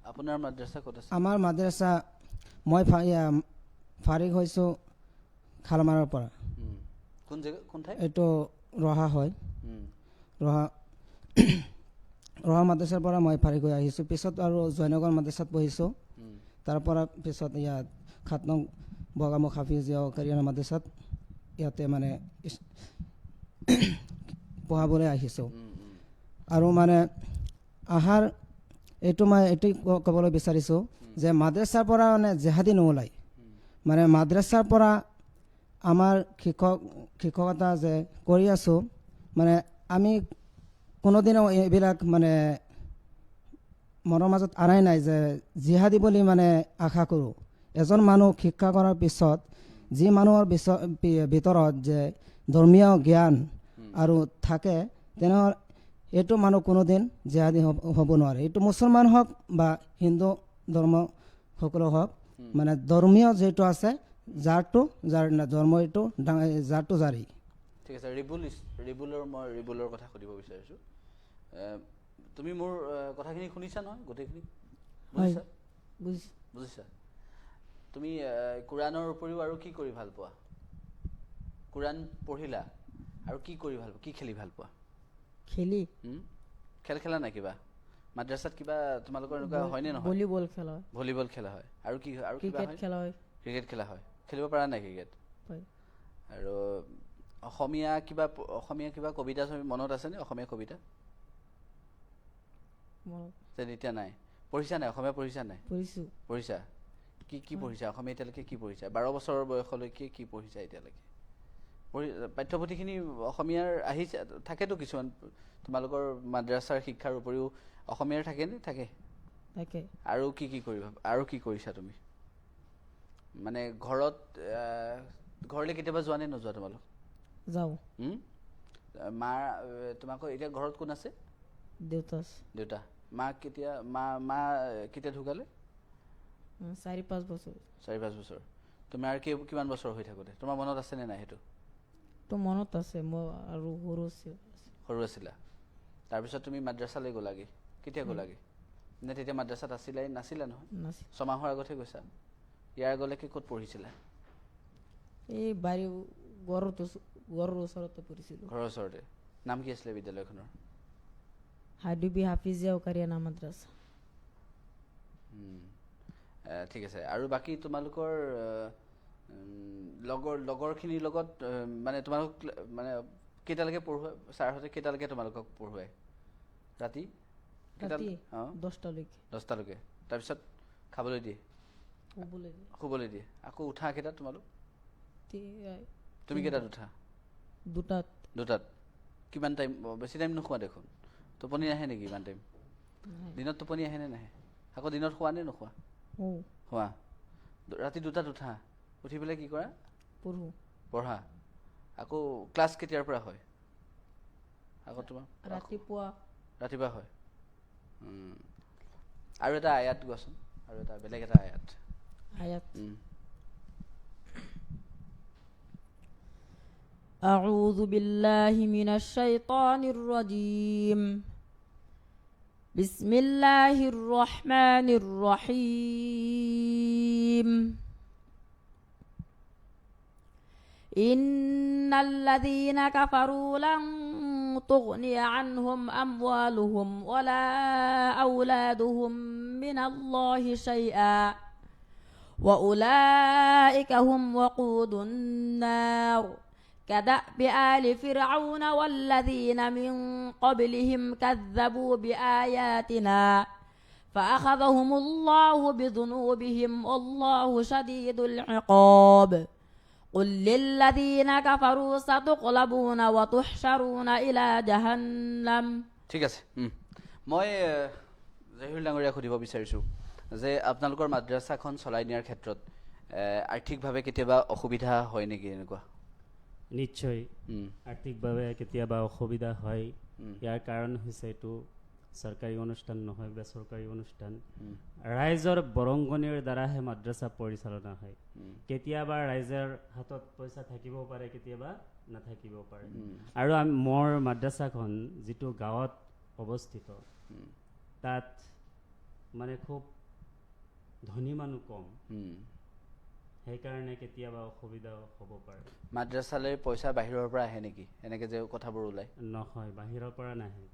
আপোনাৰ মাদ্ৰাছা ক'ত আছে আমাৰ মাদ্ৰাছা মই ফাৰিগ হৈছোঁ খালমাৰৰ পৰা কোন জেগা কোন ঠাই এইটো ৰহা হয় ৰহা মাদ্ৰাছাৰ পৰা মই ফাৰিগ হৈ আহিছোঁ পিছত আৰু জয়নগৰ মাদ্ৰাছাত পঢ়িছোঁ তাৰ পৰা পিছত ইয়াত 7 নং বগামুখ হাফিজিয়া কাৰিয়ানা মাদ্ৰাছাত ইয়াতে মানে পঢ়াবলৈ আহিছোঁ আৰু মানে এইটো মই এইটোই ক'বলৈ বিচাৰিছোঁ যে মাদ্ৰাছাৰ পৰা মানে জেহাদী নোলায় মানে মাদ্ৰাছাৰ পৰা আমাৰ শিক্ষকতা যে কৰি আছোঁ মানে আমি কোনোদিনো এইবিলাক মানে মনৰ মাজত আনাই নাই যে জিহাদী বুলি মানে আশা কৰোঁ এজন মানুহ শিক্ষা কৰাৰ পিছত যি মানুহৰ ভিতৰত যে ধৰ্মীয় জ্ঞান আৰু থাকে তেনেহ'লে এইটো মানুহ কোনোদিন জিহাদী হ'ব নোৱাৰে এইটো মুছলমান হওক বা হিন্দু ধৰ্ম সকলো হওক মানে ধৰ্মীয় যিটো আছে জাৰটো জন্ম এইটো জাৰটো জাৰি ঠিক আছে ৰিবুলৰ কথা সুধিব বিচাৰিছোঁ তুমি মোৰ কথাখিনি শুনিছা নহয় গোটেইখিনি বুজিছা বুজিছোঁ বুজিছা তুমি কোৰাণৰ উপৰিও আৰু কি কৰি ভাল পোৱা কোৰাণ পঢ়িলা আৰু কি কৰি ভাল পোৱা কি খেলি ভাল পোৱা খেলি খেল খেলা নাই কিবা মাদ্ৰাছাত কিবা তোমালোকৰ এনেকুৱা হয়নে নহয় ভলীবল খেলা হয় ভলীবল খেলা হয় আৰু কি আৰু কিবা ক্ৰিকেট হয় খেলা হয় ক্ৰিকেট খেলা হয় খেলিব পৰা নাই ক্ৰিকেট হয় আৰু অসমীয়া কিবা কবিতা মনত আছেনে অসমীয়া কবিতা মনত যেন এতিয়া নাই পঢ়িছা নাই অসমীয়া পঢ়িছা নাই পঢ়িছোঁ পঢ়িছা কি পঢ়িছা অসমীয়া এতিয়ালৈকে কি পঢ়িছা 12 বছৰৰ বয়সলৈকে কি পঢ়িছা এতিয়ালৈকে পাঠ্যপুথিখিনি অসমীয়াৰ আহিছে থাকেতো কিছুমান তোমালোকৰ মাদ্ৰাছাৰ শিক্ষাৰ উপৰিও অসমীয়াৰ থাকেনে থাকে তাকে আৰু কি কৰিছা তুমি মানে ঘৰলৈ কেতিয়াবা যোৱা নে নোযোৱা তোমালোক যাওঁ মাৰ তোমালোকৰ এতিয়া ঘৰত কোন আছে দেউতা মা কেতিয়া ঢুকালে 4-5 বছৰ 4-5 বছৰ তোমাৰ কিমান বছৰ হৈ থাকোঁতে তোমাৰ মনত আছেনে নাই সেইটো তো মনত আছে মই আৰু সৰু আছিলা তাৰপিছত তুমি মাদ্ৰাছালৈ গ'লাগে কেতিয়া গ'লাগে নে তেতিয়া মাদ্ৰাছাত নাছিলা নহয় নাছিল 6 মাহৰ আগতহে গৈছা ইয়াৰ আগলৈকে ক'ত পঢ়িছিলা এই ঘৰৰ ওচৰতে পঢ়িছিলোঁ ঘৰৰ ওচৰতে নাম কি আছিলে বিদ্যালয়খনৰ হাইডুবি হাফিজিয়া কাৰিয়ানা মাদ্ৰাছা ঠিক আছে আৰু বাকী তোমালোকৰ লগৰখিনিৰ লগত মানে তোমালোক মানে কেইটালৈকে পঢ়ুৱাই ছাৰহঁতে কেইটালৈকে তোমালোকক পঢ়ুৱাই ৰাতি 10টালৈকে তাৰপিছত খাবলৈ দিয়ে শুবলৈ দিয়ে আকৌ উঠা কেইটাত তোমালোক তুমি কেইটাত উঠা দুটাত কিমান টাইম বেছি টাইম নোখোৱা দেখোন টোপনি নাহে নেকি ইমান টাইম দিনত টোপনি আহে নে নাহে আকৌ দিনত খোৱা নে নোখোৱা খোৱা ৰাতি 2টাত উঠা উঠি পেলাই কি কৰা পঢ়া আকৌ ক্লাছ কেতিয়াৰ পৰা হয় আকৌ তোমাৰ ৰাতিপুৱা হয় আৰু এটা আয়াত গোৱাচোন আৰু এটা বেলেগ এটা আয়াত أعوذ بالله من الشيطان الرجيم بسم الله الرحمن الرحيم إن الذين كفروا لن تغني عنهم أموالهم ولا أولادهم من الله شيئا وأولئك هم وقود النار كدأب آل فرعون والذين من قبلهم كذبوا بآياتنا فأخذهم الله بذنوبهم والله شديد العقاب قل للذين كفروا ستغلبون وتحشرون إلى جهنم ঠিক আছে মই জহিৰুল ডাঙৰীয়াক সুধিব বিচাৰিছোঁ যে আপোনালোকৰ মাদ্ৰাছাখন চলাই নিয়াৰ ক্ষেত্ৰত আৰ্থিকভাৱে কেতিয়াবা অসুবিধা হয় নেকি এনেকুৱা নিশ্চয় আৰ্থিকভাৱে কেতিয়াবা অসুবিধা হয় ইয়াৰ কাৰণ হৈছে এইটো চৰকাৰী অনুষ্ঠান নহয় বেচৰকাৰী অনুষ্ঠান ৰাইজৰ বৰংগনিৰ দ্বাৰাহে মাদ্ৰাছা পৰিচালনা হয় কেতিয়াবা ৰাইজৰ হাতত পইচা থাকিব পাৰে কেতিয়াবা নাথাকিব পাৰে আৰু মোৰ মাদ্ৰাছাখন যিটো গাঁৱত অৱস্থিত তাত মানে খুব ধনী মানুহ কম সেইকাৰণে কেতিয়াবা অসুবিধা হ'ব পাৰে মাদ্ৰাছালৈ পইচা বাহিৰৰ পৰা আহে নেকি এনেকৈ যে কথাবোৰ ওলায় নহয় বাহিৰৰ পৰা নাহে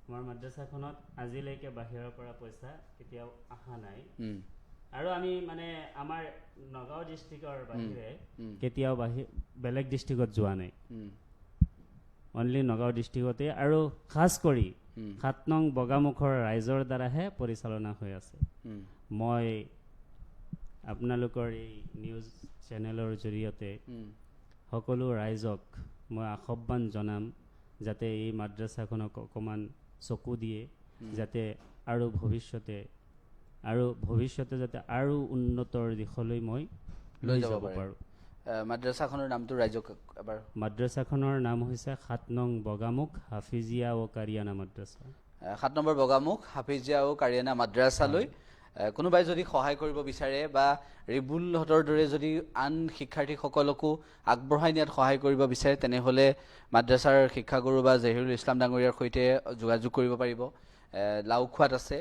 আমাৰ মাদ্ৰাছাখনত আজিলৈকে বাহিৰৰ পৰা পইচা কেতিয়াও অহা নাই আৰু আমি মানে আমাৰ নগাঁও ডিষ্ট্ৰিক্টৰ বাহিৰে কেতিয়াও বেলেগ ডিষ্ট্ৰিক্টত যোৱা নাই অনলি নগাঁও ডিষ্ট্ৰিক্টতে আৰু খাস কৰি 7 নং বগামুখৰ ৰাইজৰ দ্বাৰাহে পৰিচালনা হৈ আছে মই আপোনালোকৰ এই নিউজ চেনেলৰ জৰিয়তে সকলো ৰাইজক মই আহ্বান জনাম যাতে এই মাদ্ৰাছাখনক অকণমান চকু দিয়ে যাতে আৰু ভৱিষ্যতে যাতে আৰু উন্নতৰ দিশলৈ মই লৈ যাব পাৰোঁ মাদ্ৰাছাখনৰ নামটো ৰাইজক এবাৰ মাদ্ৰাছাখনৰ নাম হৈছে 7 নং বগামুখ হাফিজিয়া ও কাৰিয়ানা মাদ্ৰাছা 7 নম্বৰ বগামুখ হাফিজিয়া ও কাৰিয়ানা মাদ্ৰাছালৈ কোনোবাই যদি সহায় কৰিব বিচাৰে বা ৰিবুলহঁতৰ দৰে যদি আন শিক্ষাৰ্থীসকলকো আগবঢ়াই নিয়াত সহায় কৰিব বিচাৰে তেনেহ'লে মাদ্ৰাছাৰ শিক্ষাগুৰু বা জহিৰুল ইছলাম ডাঙৰীয়াৰ সৈতে যোগাযোগ কৰিব পাৰিব। লাওখোৱাত আছে,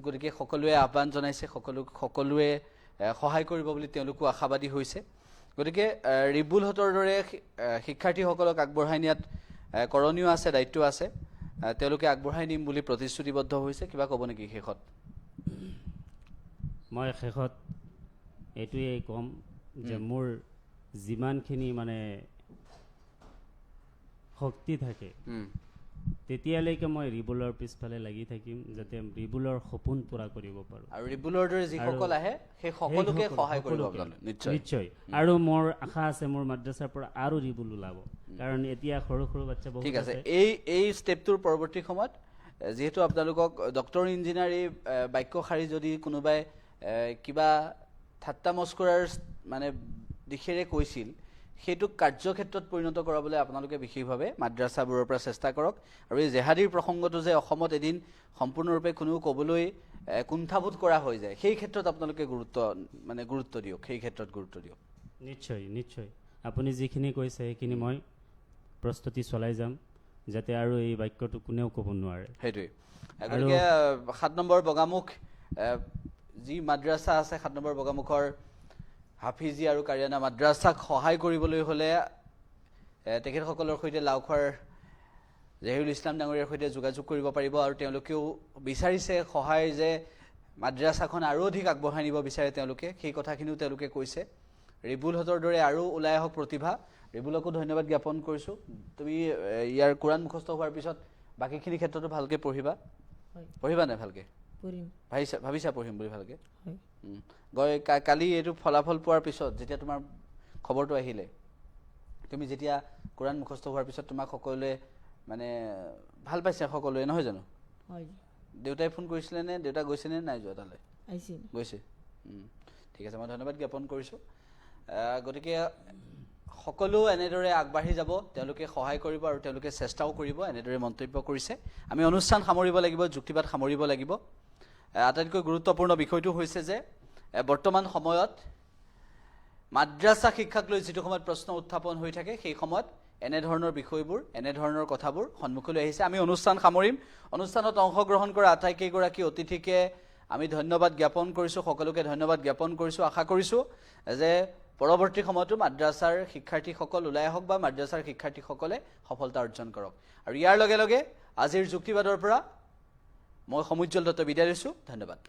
গতিকে সকলোৱে আহ্বান জনাইছে, সকলোৱে সহায় কৰিব বুলি তেওঁলোকো আশাবাদী হৈছে। গতিকে ৰিবুলহঁতৰ দৰে শিক্ষাৰ্থীসকলক আগবঢ়াই নিয়াত কৰণীয় আছে, দায়িত্ব আছে, তেওঁলোকে আগবঢ়াই নিম বুলি প্ৰতিশ্ৰুতিবদ্ধ হৈছে। কিবা ক'ব নেকি শেষত? মই শেষত এইটোৱেই ক'ম যে মোৰ যিমানখিনি মানে শক্তি থাকে তেতিয়ালৈকে মই ৰিবুলৰ পিছফালে লাগি থাকিম, যাতে ৰিবুলৰ সপোন পূৰা কৰিব পাৰোঁ। আৰু ৰিবুলৰ দৰে যিসকল আহে সেই সকলোকে সহায় কৰিব আপোনালোকে নিশ্চয়। নিশ্চয়। আৰু মোৰ আশা আছে মোৰ মাদ্ৰাছাৰ পৰা আৰু ৰিবুল ওলাব, কাৰণ এতিয়া সৰু সৰু বাচ্চা বহুত ঠিক আছে। এই ষ্টেপটোৰ পৰৱৰ্তী সময়ত যিহেতু আপোনালোকক ডক্টৰ ইঞ্জিনিয়াৰ এই বাক্যশাৰী যদি কোনোবাই কিবা ঠাট্টা মস্কৰাৰ মানে দিশেৰে কৈছিল, সেইটোক কাৰ্যক্ষেত্ৰত পৰিণত কৰাবলৈ আপোনালোকে বিশেষভাৱে মাদ্ৰাছাবোৰৰ পৰা চেষ্টা কৰক। আৰু এই জেহাদীৰ প্ৰসংগটো যে অসমত এদিন সম্পূৰ্ণৰূপে কোনেও ক'বলৈ কুণ্ঠাবোধ কৰা হৈ যায়, সেই ক্ষেত্ৰত আপোনালোকে গুৰুত্ব দিয়ক, সেই ক্ষেত্ৰত গুৰুত্ব দিয়ক। নিশ্চয় নিশ্চয়। আপুনি যিখিনি কৈছে সেইখিনি মই প্ৰস্তুতি চলাই যাম, যাতে আৰু এই বাক্যটো কোনেও ক'ব নোৱাৰে। সেইটোৱেই। গতিকে 7 নম্বৰ বগামুখ যি মাদ্ৰাছা আছে, 7 নম্বৰ বগামুখৰ হাফিজি আৰু কাৰিয়ানা মাদ্ৰাছাক সহায় কৰিবলৈ হ'লে তেখেতসকলৰ সৈতে লাওখোৱাৰ জহিৰুল ইছলাম ডাঙৰীয়াৰ সৈতে যোগাযোগ কৰিব পাৰিব। আৰু তেওঁলোকেও বিচাৰিছে সহায়, যে মাদ্ৰাছাখন আৰু অধিক আগবঢ়াই নিব বিচাৰে তেওঁলোকে, সেই কথাখিনিও তেওঁলোকে কৈছে। ৰিবুলহঁতৰ দৰে আৰু ওলাই আহক প্ৰতিভা। ৰিবুলকো ধন্যবাদ জ্ঞাপন কৰিছোঁ। তুমি ইয়াৰ কোৰাণ মুখস্থ হোৱাৰ পিছত বাকীখিনি ক্ষেত্ৰতো ভালকৈ পঢ়িবা, পঢ়িবা নাই ভালকৈ? ভাবিছা পঢ়িম বুলি ভালকৈ? কালি এইটো ফলাফল পোৱাৰ পিছত যেতিয়া তোমাৰ খবৰটো আহিলে, তুমি যেতিয়া কোৰাণ মুখস্থ হোৱাৰ পিছত তোমাক সকলোৱে মানে ভাল পাইছে সকলোৱে, নহয় জানো? দেউতাই ফোন কৰিছিলে নে? দেউতা গৈছেনে নাই যোৱা তালৈ? গৈছে। ঠিক আছে, মই ধন্যবাদ জ্ঞাপন কৰিছোঁ। গতিকে সকলো এনেদৰে আগবাঢ়ি যাব, তেওঁলোকে সহায় কৰিব আৰু তেওঁলোকে চেষ্টাও কৰিব, এনেদৰে মন্তব্য কৰিছে। আমি অনুষ্ঠান সামৰিব লাগিব, যুক্তিবাদ সামৰিব লাগিব। আটাইতকৈ গুৰুত্বপূৰ্ণ বিষয়টো হৈছে যে বৰ্তমান সময়ত মাদ্ৰাছা শিক্ষাক লৈ যিটো সময়ত প্ৰশ্ন উত্থাপন হৈ থাকে, সেই সময়ত এনেধৰণৰ বিষয়বোৰ, এনেধৰণৰ কথাবোৰ সন্মুখলৈ আহিছে। আমি অনুষ্ঠান সামৰিম। অনুষ্ঠানত অংশগ্ৰহণ কৰা আটাইকেইগৰাকী অতিথিকে আমি ধন্যবাদ জ্ঞাপন কৰিছোঁ, সকলোকে ধন্যবাদ জ্ঞাপন কৰিছোঁ। আশা কৰিছোঁ যে পৰৱৰ্তী সময়তো মাদ্ৰাছাৰ শিক্ষাৰ্থীসকল ওলাই আহক বা মাদ্ৰাছাৰ শিক্ষাৰ্থীসকলে সফলতা অৰ্জন কৰক। আৰু ইয়াৰ লগে লগে আজিৰ যুক্তিবাদৰ পৰা মই সমুজ্জ্বল দত্ত বিদায় লৈছোঁ। ধন্যবাদ।